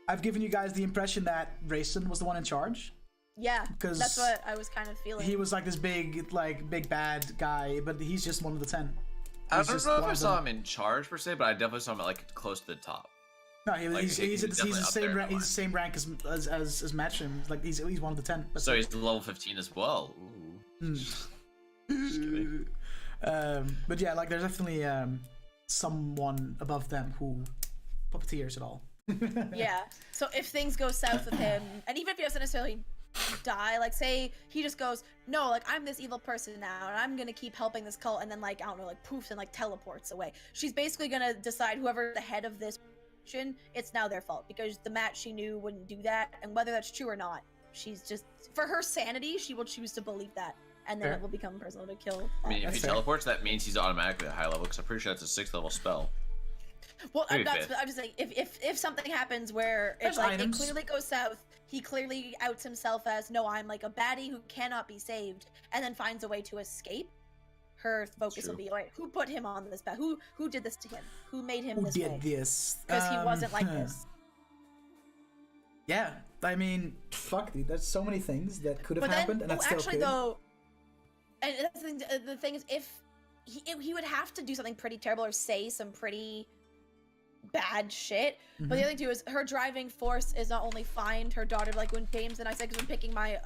I've given you guys the impression that Rayson was the one in charge. Yeah, because that's what I was kind of feeling. He was like this big bad guy, but he's just one of the 10. I don't know if I saw him in charge per se, but I definitely saw him like close to the top. No, he's the same rank. He's the same rank as Matchroom. Like he's one of the 10. So he's level 15 as well. Ooh. But yeah, like there's definitely someone above them who puppeteers it all. Yeah. So if things go south with him, and even if he doesn't necessarily die, like say he just goes, no, like I'm this evil person now and I'm gonna keep helping this cult, and then like I don't know, like poofs and like teleports away. She's basically gonna decide whoever the head of this, it's now their fault because the Matt she knew wouldn't do that, and whether that's true or not, she's just for her sanity she will choose to believe that, and then it will become personal to kill. I mean, if he teleports, that means he's automatically at high level because I'm pretty sure that's a 6th level spell. Well, I'm just saying, if something happens where it's like it clearly goes south, he clearly outs himself as, no, I'm like a baddie who cannot be saved, and then finds a way to escape. Her focus will be, wait, who put him on this path? Who did this to him? Who made him this way? Who did this? Because he wasn't like this. Yeah, I mean, fuck, dude. There's so many things that could have happened, and that's still actually, could. though, and the thing is, if he would have to do something pretty terrible or say some pretty bad shit. But the other thing too is her driving force is not only find her daughter, like when James and I said, because I'm picking my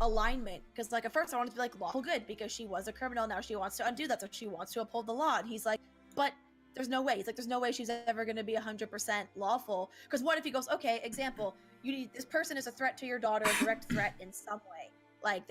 alignment, because like at first I wanted to be like lawful good because she was a criminal, now she wants to undo that, so she wants to uphold the law, and he's like, but there's no way. He's like, there's no way she's ever going to be 100% lawful, because what if he goes, okay, example, this person is a threat to your daughter, a direct threat in some way, like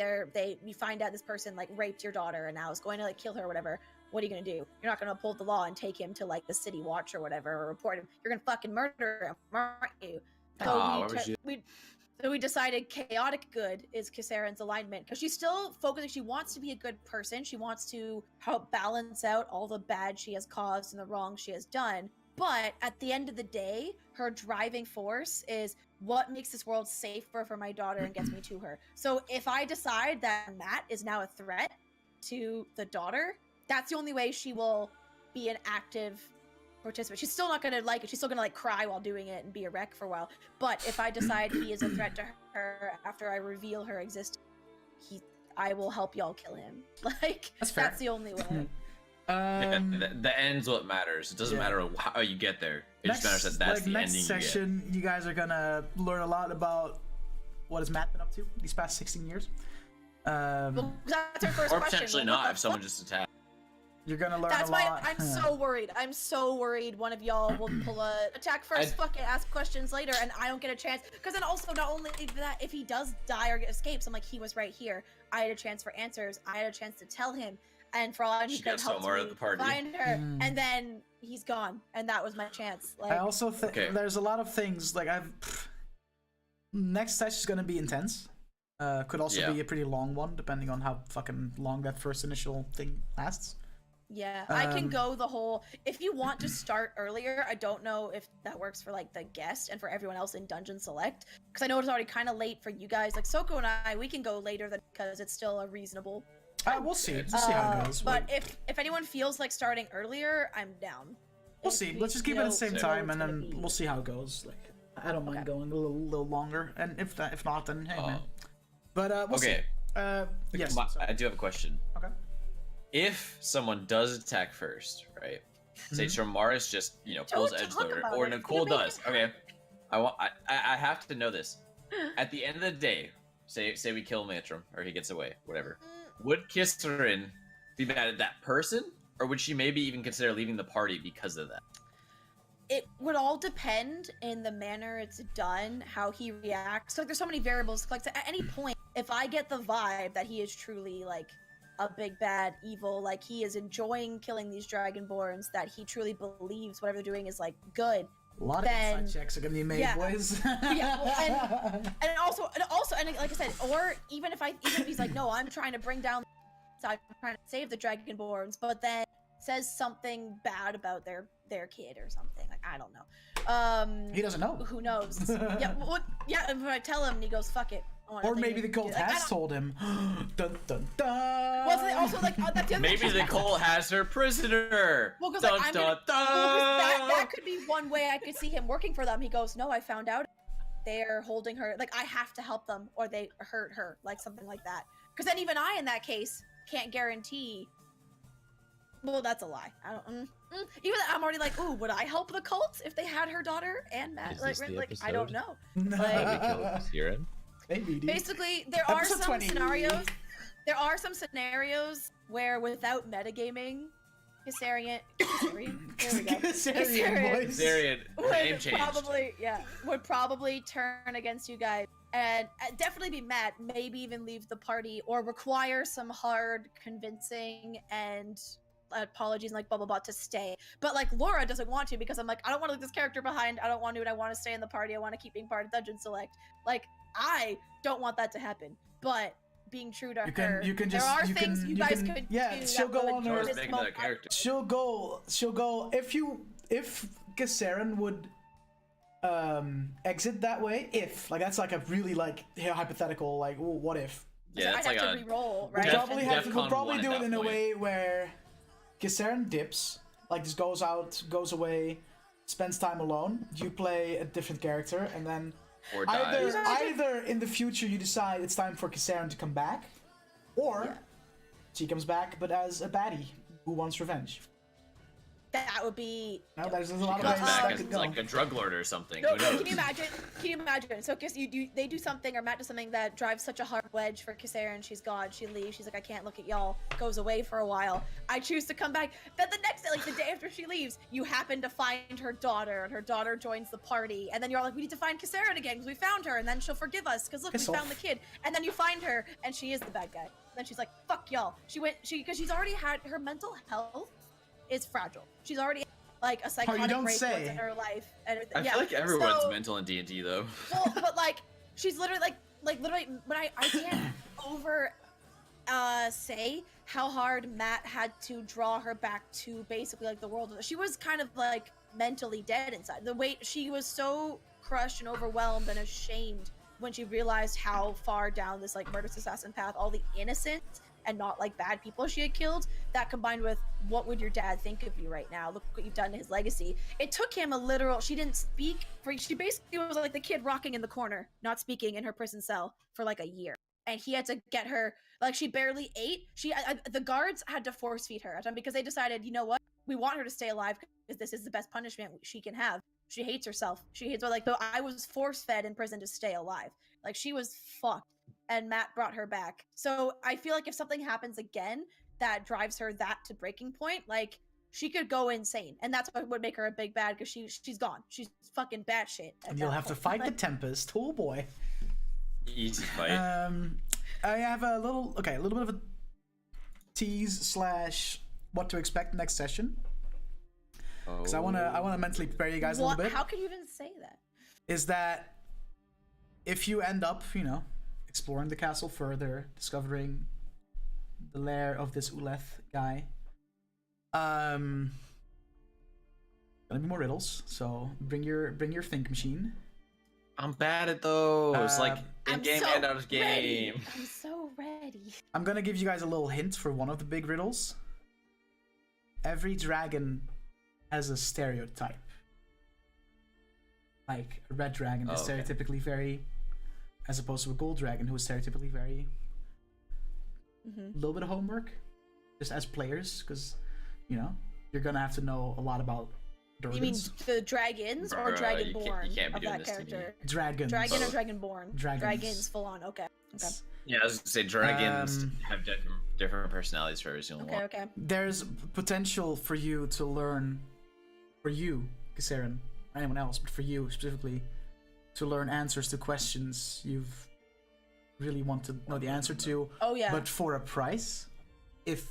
you find out this person like raped your daughter and now is going to like kill her or whatever. What are you gonna do? You're not gonna uphold the law and take him to like the city watch or whatever, or report him. You're gonna fucking murder him, aren't you? So we decided chaotic good is Kiseran's alignment, because she's still focusing. She wants to be a good person. She wants to help balance out all the bad she has caused and the wrong she has done. But at the end of the day, her driving force is what makes this world safer for my daughter and gets me to her. So if I decide that Matt is now a threat to the daughter, that's the only way she will be an active participant. She's still not gonna like it. She's still gonna like cry while doing it and be a wreck for a while. But if I decide he is a threat to her after I reveal her existence, I will help y'all kill him. Like that's the only way. The end's what matters. It doesn't matter how you get there. It just matters that that's the ending. Next session, you guys are gonna learn a lot about what has Matt been up to these past 16 years. Well, that's our first or question. Potentially not if someone just attacked. You're gonna learn That's a why lot. I'm so worried. I'm so worried one of y'all will pull a attack first, fucking ask questions later, and I don't get a chance. Because then also, not only that, if he does die or escapes, I'm like, he was right here. I had a chance for answers. I had a chance to tell him. And for all I know, he could help me find her. And then he's gone. And that was my chance. Like, I also think there's a lot of things, like next session is gonna be intense. Could also be a pretty long one, depending on how fucking long that first initial thing lasts. Yeah, I can go the whole. If you want to start earlier, I don't know if that works for like the guest and for everyone else in Dungeon Select, because I know it's already kind of late for you guys. Like Soko and I, we can go later than because it's still a reasonable. We'll see. We'll see how it goes. But if anyone feels like starting earlier, I'm down. We'll see. Let's just keep it at the same time, and then we'll see how it goes. Like, I don't mind going a little longer, and if not, then hey, man. But we'll see. Yes. I do have a question. Okay. If someone does attack first, right? Say Tramaris just pulls edgelord, or Nicole does. Okay. I have to know this. At the end of the day, say we kill Matrim or he gets away, whatever. Would Kiseran be mad at that person, or would she maybe even consider leaving the party because of that? It would all depend in the manner it's done, how he reacts. So, like, there's so many variables. Like, at any point, if I get the vibe that he is truly like a big bad evil, like he is enjoying killing these dragonborns, that he truly believes whatever they're doing is like good. A lot of inside checks are gonna be made, boys. and also, like I said, or even if he's like, no, I'm trying to bring down, I'm trying to save the dragonborns, but then says something bad about their kid or something. Like, I don't know. He doesn't know. Who knows? And if I tell him, and he goes, "Fuck it." Or maybe the cult has told him. Dun dun dun. Well, also like that's the other maybe the cult has her prisoner. Well, because dun, dun, dun. That could be one way I could see him working for them. He goes, "No, I found out they're holding her. Like, I have to help them, or they hurt her, like something like that." Because then even I, in that case, can't guarantee. Well, that's a lie. I don't. Even I'm already like, ooh, would I help the cult if they had her daughter and Matt? Is this Like, the I don't know. Kiseran? Maybe. Basically, there are some scenarios. There are some scenarios where, without metagaming, Kiseran. There we go. Kiseran would probably turn against you guys and definitely be mad. Maybe even leave the party or require some hard convincing and apologies and like blah blah blah to stay. But like Laura doesn't want to, because I'm like, I don't want to leave this character behind. I don't want to. I want to stay in the party. I want to keep being part of Dungeon Select. Like, I don't want that to happen. But being true to her, there are things you guys could do. Yeah, she'll go on her. She'll go. If Kiseran would exit that way, if like that's like a really like hypothetical, like what if? Yeah, that's I'd like have to re-roll, right? We'll probably do it in a way where Kiseran dips, like just goes out, goes away, spends time alone. You play a different character, and then either in the future you decide it's time for Kiseran to come back, or she comes back but as a baddie who wants revenge. That would be. No, there's a lot of comes ways back that as could go. like a drug lord or something. No, Who knows? can you imagine? So they do something, or Matt does something that drives such a hard wedge for Kiseran. She's gone. She leaves. She's like, I can't look at y'all. Goes away for a while. I choose to come back. Then the next day, like the day after she leaves, you happen to find her daughter, and her daughter joins the party. And then you're all like, we need to find Kiseran again because we found her, and then she'll forgive us because look, we found the kid. And then you find her, and she is the bad guy. Then she's like, fuck y'all. Because she's already had her mental health is fragile. She's already like a psychotic break once in her life. And I feel like everyone's mental in D&D though. Well, but like she's literally like literally, but I can't over say how hard Matt had to draw her back to basically like the world. She was kind of like mentally dead inside. The way she was so crushed and overwhelmed and ashamed when she realized how far down this like murderous assassin path, all the innocent and not like bad people she had killed, that combined with what would your dad think of you right now, look what you've done to his legacy. It took him a literal, she didn't speak for, she basically was like the kid rocking in the corner, not speaking in her prison cell for like a year, and he had to get her, like she barely ate. The guards had to force feed her because they decided, you know what, we want her to stay alive because this is the best punishment she can have. She hates herself, she hates her, like, so I was force fed in prison to stay alive. Like, she was fucked, and Matt brought her back. So I feel like if something happens again that drives her that to breaking point, like, she could go insane, and that's what would make her a big bad, because she's gone. She's fucking batshit. And you'll have to fight the Tempest. Oh boy. Easy fight. I have a little bit of a tease / what to expect next session. Because I wanna mentally prepare you guys a little bit. How can you even say that? Is that if you end up, exploring the castle further, discovering the lair of this Uleth guy, Gonna be more riddles, so bring your think machine. I'm bad at those. Like in I'm game so and out of game. ready. I'm so ready. I'm gonna give you guys a little hint for one of the big riddles. Every dragon has a stereotype. Like a red dragon is stereotypically very, as opposed to a gold dragon who is stereotypically very. A little bit of homework, just as players, because you're gonna have to know a lot about dragons. You mean the dragons or Dragonborn you can't be of doing that this to me. character? Dragons. Dragon or Dragonborn? Dragons. Dragons, full on. Okay. Yeah, I was gonna say dragons have different personalities for every single one. Okay. There's potential for you to learn, for you, Kiseran, anyone else, but for you specifically, to learn answers to questions you've really want to know the answer to. Oh yeah. But for a price, if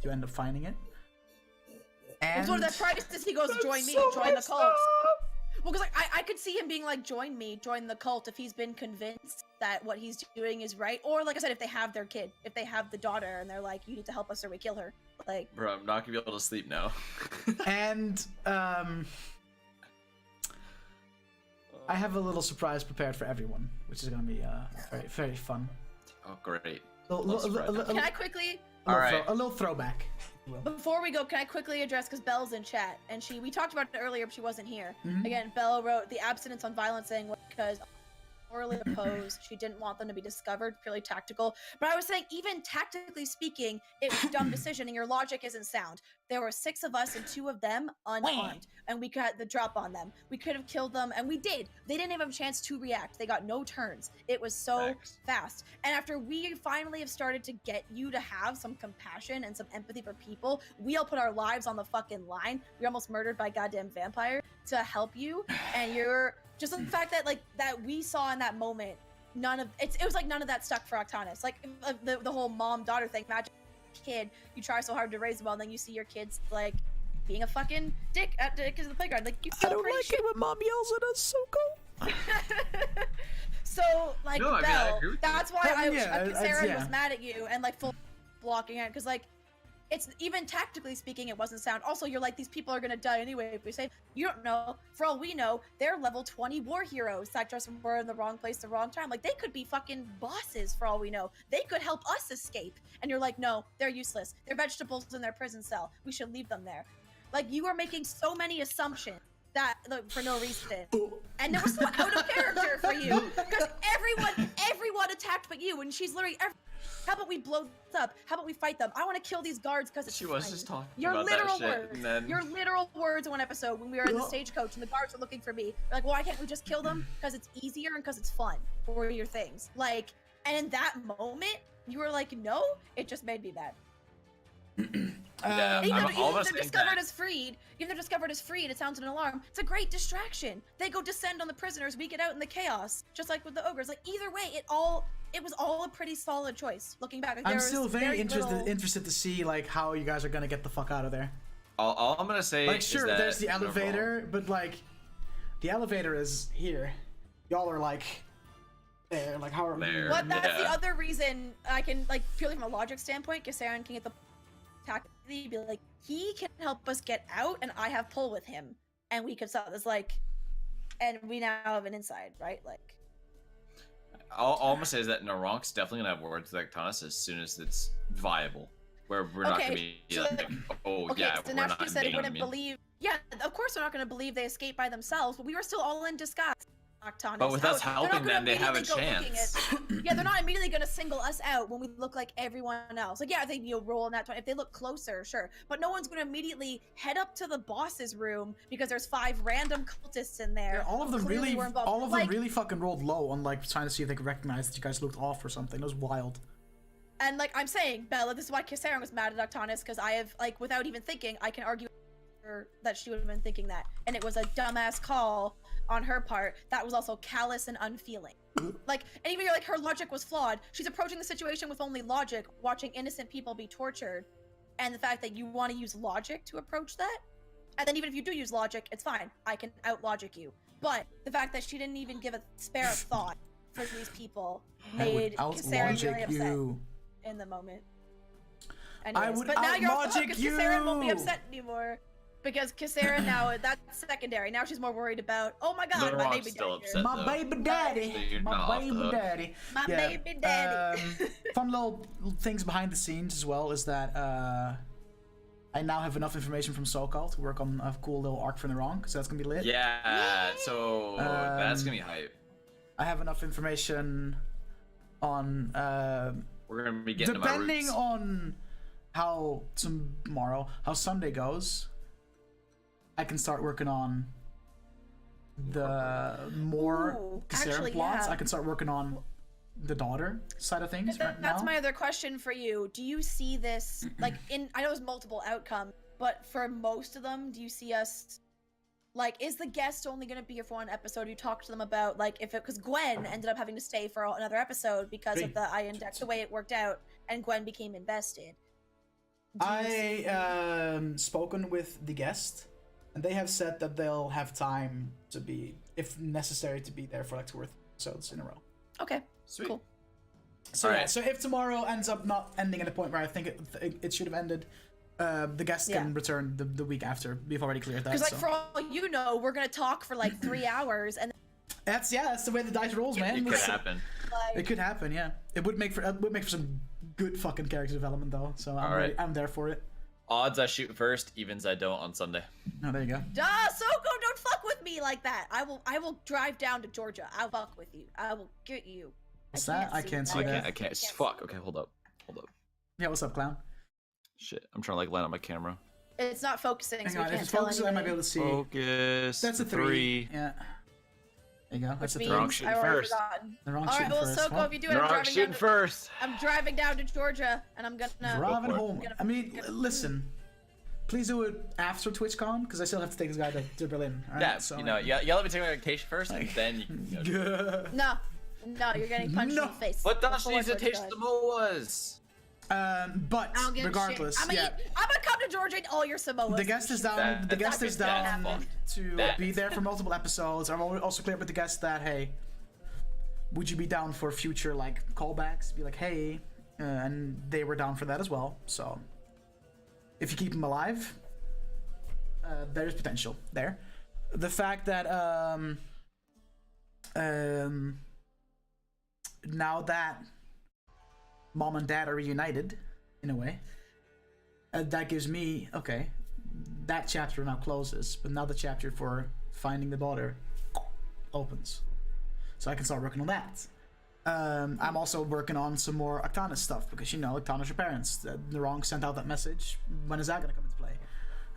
you end up finding it. And one of the prices he goes, join me, join the cult. Well, because I could see him being like, join me, join the cult, if he's been convinced that what he's doing is right. Or like I said, if they have their kid, if they have the daughter and they're like, you need to help us or we kill her. Like, bro, I'm not gonna be able to sleep now. And I have a little surprise prepared for everyone, which is gonna be very, very fun. Oh, great. can I quickly... A little throwback. Before we go, can I quickly address, because Belle's in chat, and we talked about it earlier, but she wasn't here. Again, Belle wrote the abstinence on violence saying because morally opposed, she didn't want them to be discovered, purely tactical. But I was saying, even tactically speaking, it was a dumb decision, and your logic isn't sound. There were 6 of us and 2 of them unarmed, and we got the drop on them. We could have killed them, and we did. They didn't even have a chance to react. They got no turns. It was so fast. And after we finally have started to get you to have some compassion and some empathy for people, we all put our lives on the fucking line. We were almost murdered by goddamn vampire to help you, and you're just the fact that that we saw in that moment, it was like none of that stuck for Octanus. Like the whole mom-daughter thing. Imagine kid, you try so hard to raise them well, and then you see your kids like being a fucking dick at the playground. Like, you feel pretty shit. when mom yells at us, Soko. So like, No, Belle, I agree with that's why Kiseran was yeah. mad at you and like full blocking it, because like, it's even tactically speaking, it wasn't sound. Also, you're like, these people are gonna die anyway if we save. You don't know. For all we know, they're level 20 war heroes that just were in the wrong place, the wrong time. Like, they could be fucking bosses for all we know. They could help us escape. And you're like, no, they're useless. They're vegetables in their prison cell. We should leave them there. Like, you are making so many assumptions that for no reason, and it was so out of character for you, because everyone attacked but you, and she's literally how about we blow this up? How about we fight them? I want to kill these guards because it's She was fine. just talking Your about literal that shit, words. and then... Your literal words in one episode when we were in the stagecoach and the guards were looking for me. They're like, well, why can't we just kill them? Because it's easier and because it's fun for your things. Like, and in that moment, you were like, no, it just made me mad. Even they're discovered as freed, it sounds an alarm. It's a great distraction. They go descend on the prisoners, we get out in the chaos, just like with the ogres. Like, either way, it was all a pretty solid choice. Looking back, like, I'm still very interested to see like how you guys are gonna get the fuck out of there. All I'm gonna say Like, is sure, that there's the elevator, but like, the elevator is here. Y'all are like there. Like, how are there? But that's the other reason I can, like, purely from a logic standpoint, Kiseran can get the tactically be like, he can help us get out, and I have pull with him, and we could solve this. Like, and we now have an inside, right? Like, all I'm gonna say is that Naurranc's definitely gonna have words with Octanus as soon as it's viable. Where we're not gonna be like, oh yeah, so we're now not she said invading, wouldn't believe. Yeah, of course we're not gonna believe they escaped by themselves, but we were still all in disguise. Octanus. But with us helping them, they have a chance. Yeah, they're not immediately gonna single us out when we look like everyone else. Like, yeah, I think you'll roll in that 20. If they look closer, sure. But no one's gonna immediately head up to the boss's room because there's 5 random cultists in there. Yeah, all of them really fucking rolled low on like trying to see if they could recognize that you guys looked off or something. It was wild. And like I'm saying, Bella, this is why Kiseran was mad at Octanus, because I have, like, without even thinking, I can argue that she would have been thinking that, and it was a dumbass call on her part that was also callous and unfeeling. Like, and even you're like, her logic was flawed. She's approaching the situation with only logic, watching innocent people be tortured, and the fact that you want to use logic to approach that, and then even if you do use logic, it's fine. I can out-logic you. But the fact that she didn't even give a spare thought for these people made Kiseran really upset in the moment. Anyways, would but now you're also outlogic because Kiseran won't be you! upset anymore. Because Kiseran now, that's secondary. Now she's more worried about, oh my god, my Naurranc's baby still daddy. upset. My though. baby daddy. So you're My not off the baby hook. daddy. My Yeah, baby daddy. Fun little things behind the scenes as well is that I now have enough information from Socoler to work on a cool little arc for Naurranc, so that's gonna be lit. Yeah, so that's gonna be hype. I have enough information on We're gonna be getting depending to my roots. on how Sunday goes, I can start working on the more Ooh, Kiseran actually, plots. yeah. I can start working on the daughter side of things right now. That's my other question for you. Do you see this, like, I know there's multiple outcomes, but for most of them, do you see us, like, is the guest only going to be here for one episode? You talk to them about, like, because Gwen ended up having to stay for another episode because of the index, the way it worked out, and Gwen became invested. Spoken with the guest, and they have said that they'll have time to be, if necessary, to be there for like 2 or 3 episodes in a row. Okay, Sweet. cool. So All yeah, right. so if tomorrow ends up not ending at the point where I think it should have ended, the guest can return the week after. We've already cleared that. Because, like, so. for all you know, we're going to talk for, like, 3 hours, and That's the way the dice rolls, man. It could happen. like, It could happen, yeah. It would make for some good fucking character development though. So I'm Alright. I'm there for it. Odds I shoot first, evens I don't on Sunday. Oh, there you go. duh, Soko, don't fuck with me like that. I will drive down to Georgia. I'll fuck with you. I will get you. What's that? I can't see that. I can't. Fuck. Okay, hold up. Yeah, what's up, clown? Shit, I'm trying to like line up my camera. It's not focusing, Hang so on, we if can't it's tell focusing, I might be able anybody. to see. Focus. That's a 3. Yeah. There you go. That's a Which 3. Naurranc's means shooting I already first. forgotten. The wrong All right, shooting well, first. Soko, Well, if you do it, Naurranc's shooting first. I'm driving down to Georgia, and I'm gonna. driving for it. home. I mean, listen. Please do it after TwitchCon, because I still have to take this guy to Berlin. All right? Yeah, so, you know, you let me take my vacation first, and then you can go. No, you're getting punched in the face. What does Before she need to Georgia taste does. Samoas? But I don't give a regardless, shit. I'm gonna come to Georgia and all your Samoas. the guest is down. The guest is down to That- be there for multiple episodes. I'm also clear with the guest that, hey, would you be down for future like callbacks? Be like, hey, and they were down for that as well. So if you keep them alive, there's potential there. The fact that now that mom and dad are reunited, in a way, that gives me, okay, that chapter now closes, but now the chapter for finding the daughter opens. So I can start working on that. I'm also working on some more Octanis stuff, because, you know, Octanis your parents. Naurranc sent out that message. When is that going to come into play?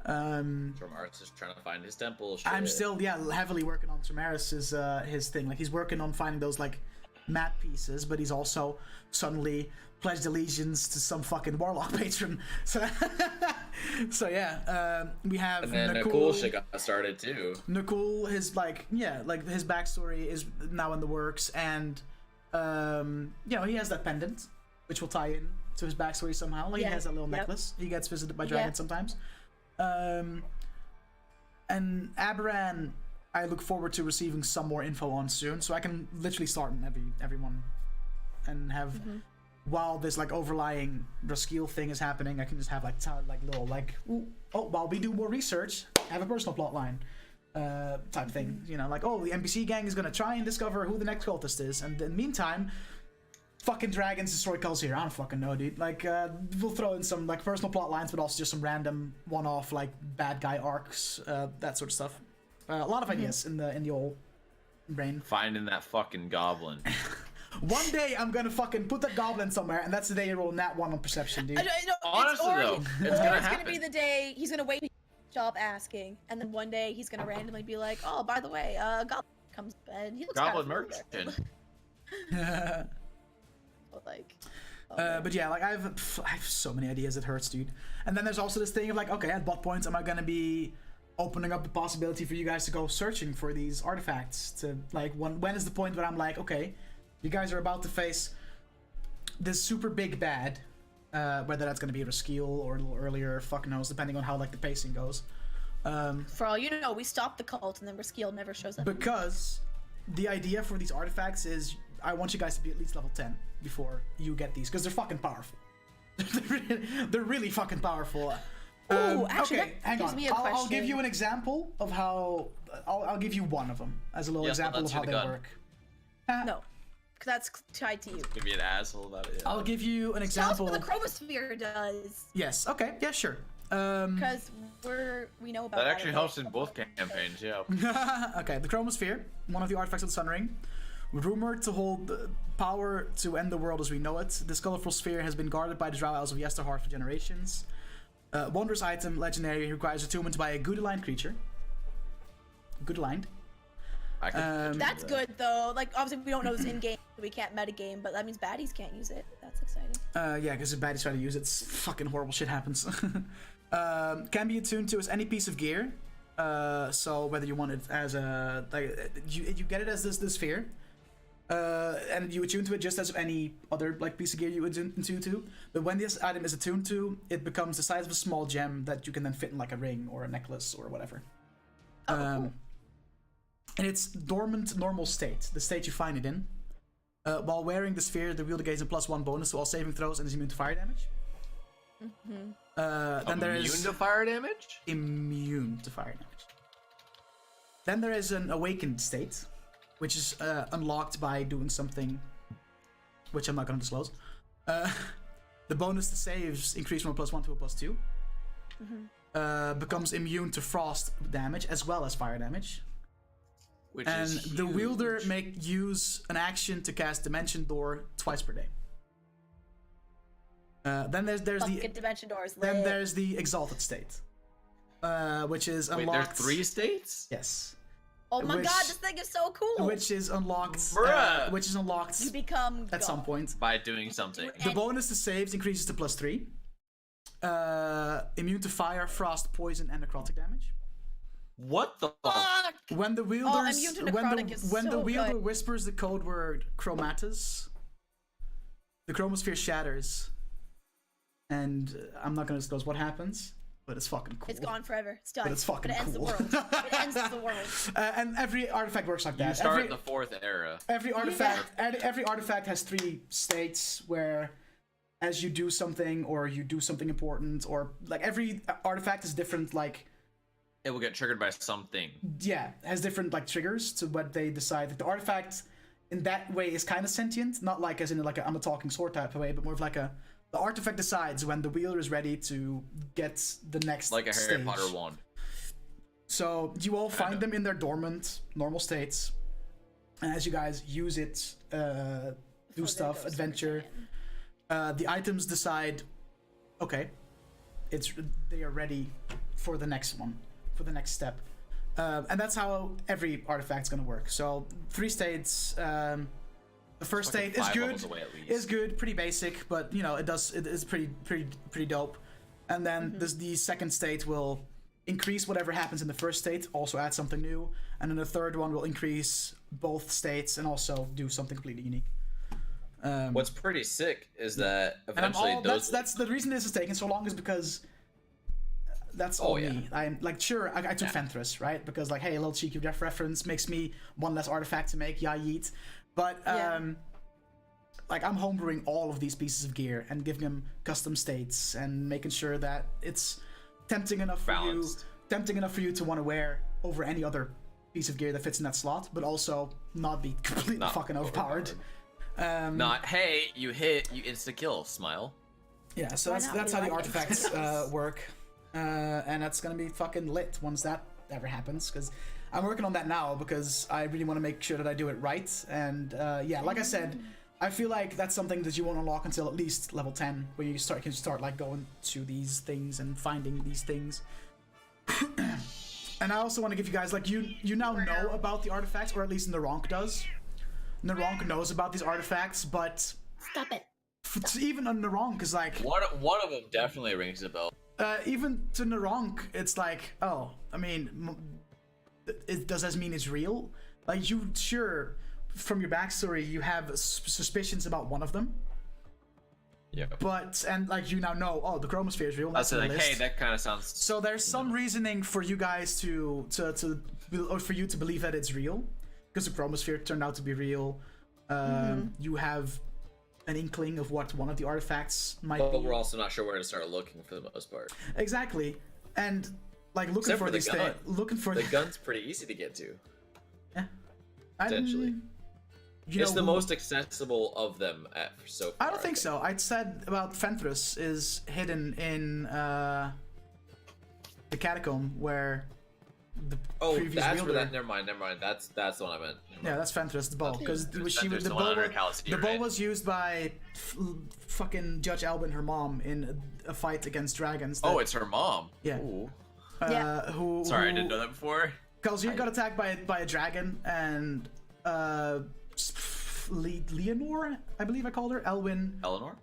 Tromaris is trying to find his temple. Shit. I'm still, heavily working on Tromaris' his thing. Like, he's working on finding those, like, map pieces, but he's also suddenly pledged allegiance to some fucking warlock patron. So, we have And then Nicole shit got started too. Nicole, his his backstory is now in the works, and he has that pendant, which will tie in to his backstory somehow. Like, he has that little necklace. He gets visited by dragons sometimes. And Aberan, I look forward to receiving some more info on soon, so I can literally start in everyone, and have while this like overlying Raskiel thing is happening, I can just have while we do more research, have a personal plot line type thing. You know, like, oh, the NPC gang is gonna try and discover who the next cultist is, and in the meantime, fucking dragons destroy cults here. I don't fucking know, dude. Like, we'll throw in some like personal plot lines, but also just some random one-off like bad guy arcs, that sort of stuff. A lot of ideas in the old brain. Finding that fucking goblin. One day I'm gonna fucking put that goblin somewhere, and that's the day you roll nat 1 on perception, dude. Honestly, though, it's gonna be the day he's gonna wait. Stop asking, and then one day he's gonna randomly be like, "Oh, by the way, goblin comes and he looks Goblin kind of familiar." merchant. But like, but yeah, like I have so many ideas. It hurts, dude. And then there's also this thing of like, okay, at what points am I gonna be opening up the possibility for you guys to go searching for these artifacts? To like, when is the point where I'm like, okay, you guys are about to face this super big bad, whether that's gonna be Raskiel or a little earlier, fuck knows, depending on how like the pacing goes. for all you know, we stopped the cult, and then Raskiel never shows up. Because the idea for these artifacts is I want you guys to be at least level 10 before you get these, because they're fucking powerful. They're really fucking powerful. Ooh, actually, okay, that hang gives on. me a I'll give question. you an example of how. I'll give you one of them as a little example of let's how hear they the gun. work. No, because that's tied to you. Could be an asshole about it. Yeah. I'll give you an Tell us example. what the chromosphere does, Yes. Okay. Yeah. Sure. because we know about That that actually a helps bit. in both campaigns, yeah. Okay. The chromosphere, one of the artifacts of the Sun Ring, rumored to hold the power to end the world as we know it. This colorful sphere has been guarded by the Drow Elves of Yesterheart for generations. Wondrous item, legendary, requires attunement by a good aligned creature. Good aligned. I could That's good though. Like obviously we don't know this in game, so we can't metagame, but that means baddies can't use it. That's exciting. Yeah, because if baddies try to use it, fucking horrible shit happens. Can be attuned to as any piece of gear. So whether you want it as a you get it as this sphere, and you attune to it just as any other piece of gear you attune to. But when this item is attuned to, it becomes the size of a small gem that you can then fit in like a ring or a necklace or whatever. Cool. In its dormant normal state, the state you find it in. While wearing the sphere, the wielder gains a +1 bonus to all saving throws and is immune to fire damage. Then there is immune to fire damage? immune to fire damage. Then there is an awakened state, which is unlocked by doing something, which I'm not going to disclose. The bonus to saves increase from a +1 to a +2. Becomes immune to frost damage as well as fire damage. Which And is the wielder huge. may use an action to cast Dimension Door twice per day. Then there's Fucking the dimension doors. then lit. there's the exalted state, which is Wait, unlocked. there's 3 states? Yes, Oh my which- god, this thing is so cool. which is unlocked. Bruh. Which is unlocked You become at some God. point. By doing something. The bonus to saves increases to +3. Immune to fire, frost, poison, and necrotic damage. What the fuck? Fuck! When the wielder's immune to when necrotic the is when the so wielder good. whispers the code word chromatus, the chromosphere shatters, and I'm not gonna disclose what happens, but it's fucking cool. It's gone forever. It's done. But it's fucking it ends cool. the world. It ends the world. And every artifact works like that. You start every, the 4th era. every artifact has 3 states where, as you do something or you do something important, or like every artifact is different. Like It will get triggered by something. yeah, has different like triggers to what they decide. The artifact in that way is kind of sentient, not like as in like I'm a talking sword type of way, but more of like the artifact decides when the wielder is ready to get the next Like a Harry stage. Potter wand. So you all find Kinda. them in their dormant normal states, and as you guys use it, do Before they stuff, go Super adventure. Saiyan. The items decide, okay, they are ready for the next one, for the next step, and that's how every artifact's gonna work. So 3 states. The first Fucking state is 5 good. levels away at least. Is good, pretty basic, but you know it is pretty dope. And then the second state will increase whatever happens in the first state, also add something new, and then the third one will increase both states and also do something completely unique. What's pretty sick is that And I'm eventually all, those. that's the reason this is taking so long is because that's all yeah. me. I'm like, sure, I took Fenthras, right? Because like, hey, a little cheeky reference makes me one less artifact to make, yeah, yeet. But Yeah. like I'm homebrewing all of these pieces of gear and giving them custom states and making sure that it's tempting enough Balanced. for you to want to wear over any other piece of gear that fits in that slot, but also not be completely Not fucking overpowered. Not, hey, you hit, you insta kill, smile. Yeah, so Why that's not? that's We how the like artifacts it. work, and that's gonna be fucking lit once that ever happens. Because I'm working on that now because I really want to make sure that I do it right. And yeah, like I said, I feel like that's something that you won't unlock until at least level 10, where you can start like going to these things and finding these things. And I also want to give you guys like you now know about the artifacts, or at least Naurranc does. Naurranc knows about these artifacts, but Stop it. even on Naurranc is like. One of them definitely rings a bell. Even to Naurranc, it's like, oh, I mean, does that mean it's real? Like, you, sure, from your backstory, you have suspicions about one of them, Yeah. but, and like, you now know, oh, the chromosphere is real, I that's was on the like, list. hey, that kind of sounds. So there's some reasoning for you guys or for you to believe that it's real, because the chromosphere turned out to be real. You have an inkling of what one of the artifacts might But be. we're also not sure where to start looking for the most part. Exactly, and like looking Except for for the these gun. looking for The gun's pretty easy to get to. Yeah. Potentially. You It's know the who- most accessible of them so far. I don't think so. I'd said about Fenthras is hidden in the catacomb where the previous that's wielder. where that. Never mind. That's the one I meant. Yeah, that's Fenthras, the bow, because Fenthras, the the one bow, under Calcium, the bow right? was used by fucking Judge Albin, her mom, in a fight against dragons. Oh, it's her mom. Yeah. Ooh. Yeah. Who? Sorry, I didn't know that before. Kalzir got attacked by a dragon, and Leonor, I believe I called her Elwyn. Eleanor.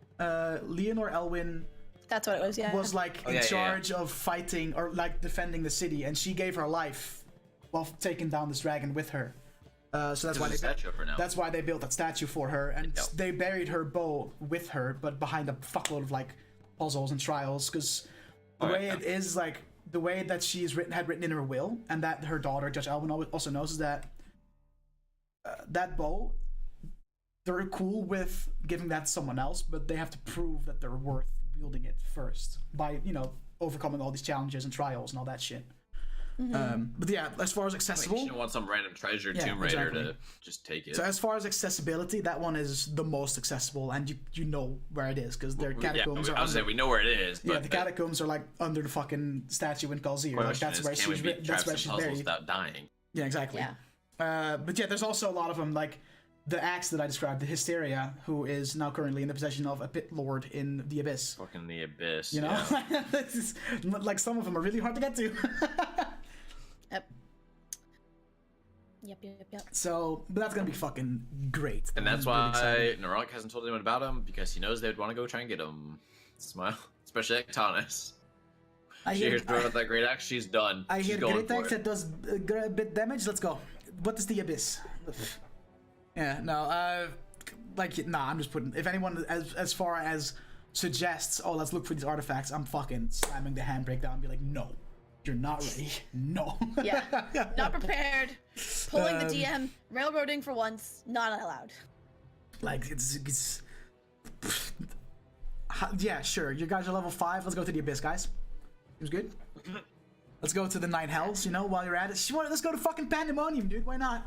Leonor Elwyn That's what it was. Yeah. was like in charge of fighting or like defending the city, and she gave her life while taking down this dragon with her. So that's why There's a statue of her now. That's why they built that statue for her, and Yep. they buried her bow with her, but behind a fuckload of like puzzles and trials, because the way it is, like the way that she's had written in her will, and that her daughter Judge Alvin also knows, is that that bow, they're cool with giving that to someone else, but they have to prove that they're worth wielding it first by overcoming all these challenges and trials and all that shit. But yeah, as far as accessible, You don't want some random treasure Tomb Raider exactly. to just take it. So as far as accessibility, that one is the most accessible, and you know where it is because their catacombs are. I was saying we know where it is. But The catacombs are like under the fucking statue in Kalzir. Like that's where she's buried. Without dying. Yeah, exactly. Yeah. But yeah, there's also a lot of them, like the axe that I described, the Hysteria, who is now currently in the possession of a pit lord in the Abyss. Fucking the Abyss. You know, Yeah. This is, like some of them are really hard to get to. Yep. So, but that's gonna be fucking great. And that's I'm really why excited. Naurranc hasn't told anyone about him, because he knows they'd want to go try and get him. Smile. Especially Ectonis. She hears about that great axe, she's done. I She's hear going great for axe it. that does a bit damage. Let's go. What is the Abyss? Yeah, no, I'm just putting. If anyone as far as suggests, oh, let's look for these artifacts, I'm fucking slamming the handbrake down and be like, no, you're not ready. No. Yeah. Not prepared. Pulling the DM. Railroading for once. Not allowed. Like it's yeah, sure. You guys are level 5. Let's go to the Abyss, guys. Seems good. Let's go to the 9 hells. While you're at it, let's go to fucking Pandemonium, dude. Why not?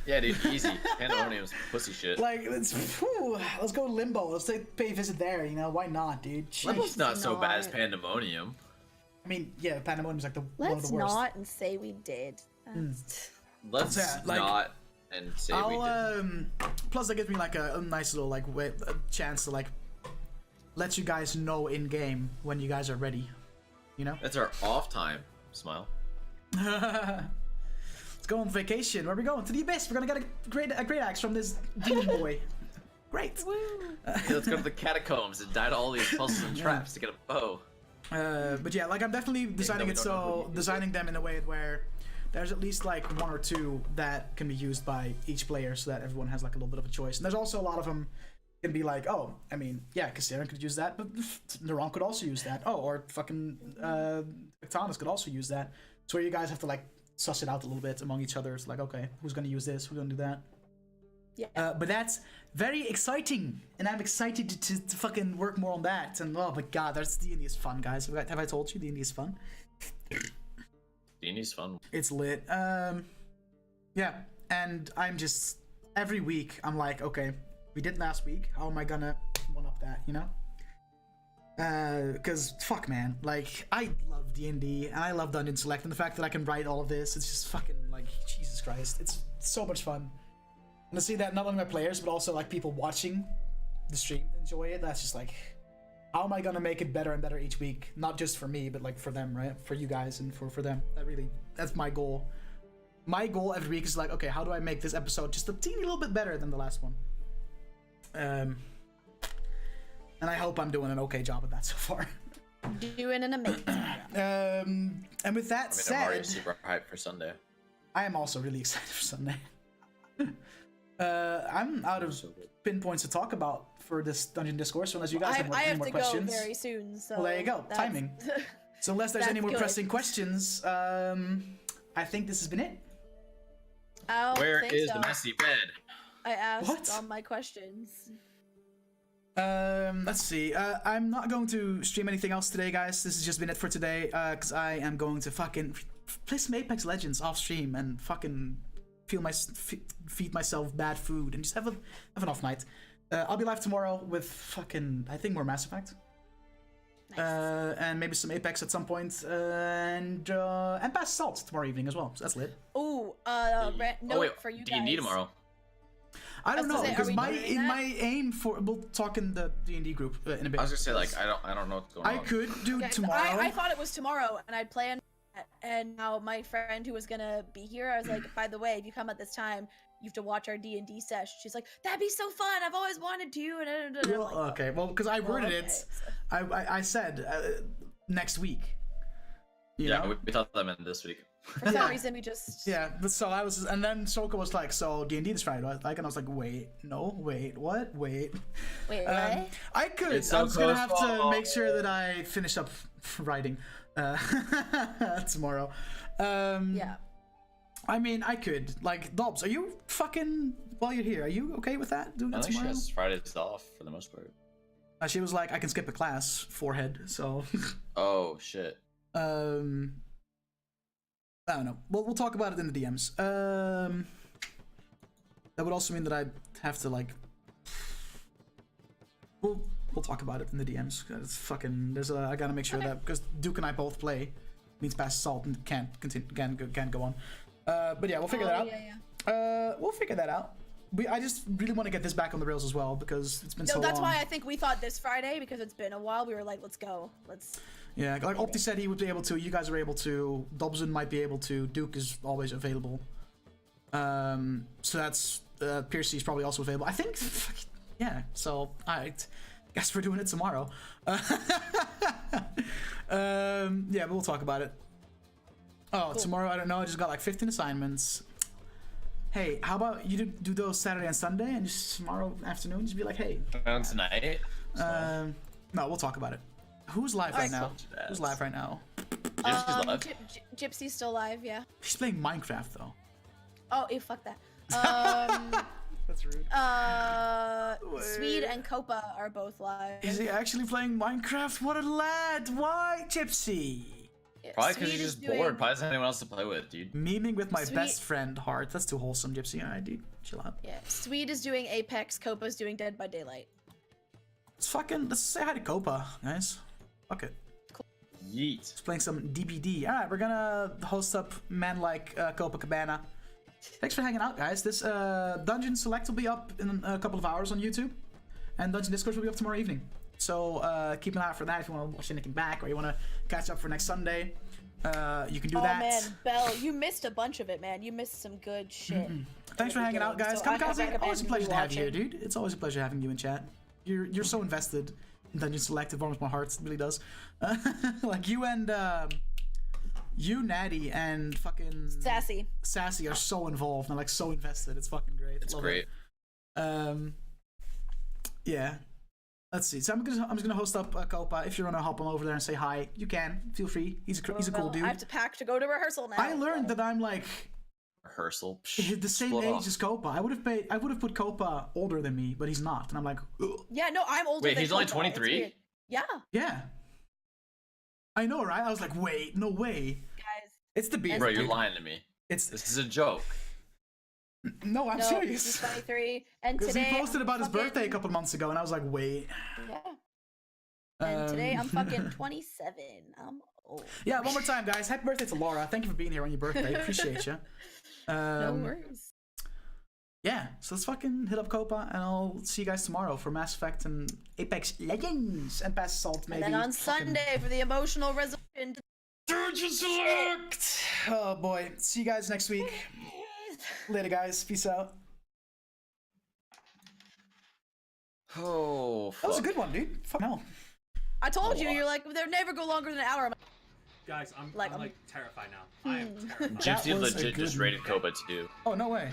Yeah, dude, easy. Pandemonium's pussy shit. Like, let's go to Limbo. Let's pay a visit there. Why not, dude? Limbo's Jeez. not so bad as not. Pandemonium. I mean, yeah, Pandemonium's like one of Let's the worst. not and say we did. Let's not and say we did. Plus, that gives me like a nice little a chance to let you guys know in game when you guys are ready. That's our off time. Smile. Let's go on vacation. Where are we going? To the Abyss. We're gonna get a great axe from this demon boy. Great. Yeah, let's go to the catacombs and die to all these puzzles and traps to get a bow. But yeah, I'm definitely designing them in a way where there's at least 1 or 2 that can be used by each player, so that everyone has a little bit of a choice. And there's also a lot of them can be Kiseran could use that, but Naurranc could also use that. Oh, or fucking Ectonis could also use that. So where you guys have to suss it out a little bit among each other. It's okay, who's gonna use this? Who's gonna do that? Yeah. But that's very exciting, and I'm excited to fucking work more on that. And oh my god, D&D is fun, guys. Have I told you D&D is fun? D&D's fun. It's lit. Yeah, and I'm just every week I'm like, okay, we did last week. How am I gonna one up that? Because fuck, man, I love D&D and I love Dungeon Select, and the fact that I can write all of this, it's just fucking Jesus Christ, it's so much fun. And to see that not only my players but also people watching the stream enjoy it, that's just how am I gonna make it better and better each week? Not just for me, but for them, right? For you guys and for them. That's my goal. My goal every week is okay, how do I make this episode just a teeny little bit better than the last one? And I hope I'm doing an okay job of that so far. Doing an amazing job. And with that I'm already said, super hyped for Sunday. I am also really excited for Sunday. I'm out of pinpoints to talk about for this Dungeon Discourse, unless you guys have I any have more to questions. go very soon, so Well, there you go. that's- Timing. So unless there's any That's more good. pressing questions, I think this has been it. I don't Where think is so. the messy bed? I asked What? all my questions. Let's see. I'm not going to stream anything else today, guys. This has just been it for today. Cause I am going to fucking play some Apex Legends off stream and fucking feed myself bad food and just have an off night. I'll be live tomorrow with fucking, I think, more Mass Effect. Nice. And maybe some Apex at some point, and Pass Salt tomorrow evening as well. So that's lit. Ooh, for you guys. D&D tomorrow. I don't know, because my aim for, we'll talk in the D&D group in a bit. I was gonna say, like, I don't know what's going on. I could do tomorrow. I thought it was tomorrow, and I'd planned that, and now my friend who was gonna be here, I was like, by the way, if you come at this time, you have to watch our D&D sesh. She's like, that'd be so fun, I've always wanted to, and well, like, okay, well, because I worded it, so. I said next week. You know? We thought that meant this week. For some reason, we just... Yeah, but so I was... And then Soka was like, so D&D this Friday, right? Like, and I was like, wait, no, wait, what? Wait. Wait, what? I could. So I was going to have to make sure that I finish up writing tomorrow. Yeah. I mean, I could. Like, Dobbs, are you fucking... While you're here, are you okay with that? Doing that tomorrow? I think she has Fridays off for the most part. She was like, I can skip a class, forehead, so... Oh, shit. I don't know. We'll talk about it in the DMs. That would also mean that I'd have to like. We'll talk about it in the DMs. It's fucking. I gotta make sure that because Duke and I both play means Pass Salt and can't go on. But yeah, we'll figure that out. Yeah. We'll figure that out. I just really want to get this back on the rails as well because it's been so long. That's why I think we thought this Friday because it's been a while. We were like, let's go. Yeah, like Opti said he would be able to, you guys are able to, Dobson might be able to, Duke is always available. So that's, Piercy's probably also available. I think, yeah, so I guess we're doing it tomorrow. Yeah, but we'll talk about it. Oh, cool. Tomorrow, I don't know, I just got like 15 assignments. Hey, how about you do those Saturday and Sunday and just tomorrow afternoon, just be like, hey. Tonight? No, we'll talk about it. Who's live right now? Who's live right now? Gypsy's live. Gypsy's still live, yeah. She's playing Minecraft though. Oh, ew, fuck that. That's rude. Swede and Copa are both live. Is he actually playing Minecraft? What a lad! Why, Gypsy? Probably because he's just bored. Probably doesn't have anyone else to play with, dude. Memeing with my best friend, Heart. That's too wholesome, Gypsy. Alright, dude. Chill out. Yeah. Swede is doing Apex, Copa's doing Dead by Daylight. Let's say hi to Copa, guys. Fuck it. Cool. Yeet. Let's playing some DBD. Alright, we're gonna host up man like Copacabana. Thanks for hanging out, guys. This Dungeon Select will be up in a couple of hours on YouTube. And Dungeon Discourse will be up tomorrow evening. So keep an eye out for that if you want to watch anything back or you want to catch up for next Sunday. You can do that. Oh man, Belle, you missed a bunch of it, man. You missed some good shit. Thanks for hanging out, guys. So Kamikaze, always a pleasure to have you here, dude. It's always a pleasure having you in chat. You're so invested in Dungeon Select. It warms my heart. It really does. Like you and you, Natty, and fucking Sassy are so involved and like so invested. It's fucking great. It's great. Yeah. Let's see. So I'm just gonna host up Copa. If you wanna hop on over there and say hi, you can. Feel free. He's a cool dude. I have to pack to go to rehearsal now. I learned that I'm like rehearsal. The same age as Copa. I would have put Copa older than me, but he's not, and I'm like, ugh. Yeah, no, I'm older. Wait, than he's Copa. only 23. Yeah. Yeah. I know, right? I was like, wait, no way. Guys, it's the beard. Bro, you're lying to me. This is a joke. No, I'm serious. He's 23, and today because he posted about his birthday a couple of months ago, and I was like, wait. Yeah. And today I'm fucking 27. I'm old. Yeah, one more time, guys. Happy birthday to Laura. Thank you for being here on your birthday. Appreciate you. No worries. Yeah, so let's fucking hit up Copa, and I'll see you guys tomorrow for Mass Effect and Apex Legends and Pass Salt, maybe. And then on Sunday for the emotional resolution. Dungeon Select! Oh boy. See you guys next week. Later, guys. Peace out. Oh, fuck. That was a good one, dude. Fuck hell. I told you, you're like, they'll never go longer than an hour. Guys, I'm like terrified now. I am terrified. Gypsy legit just rated Copa too. Oh, no way.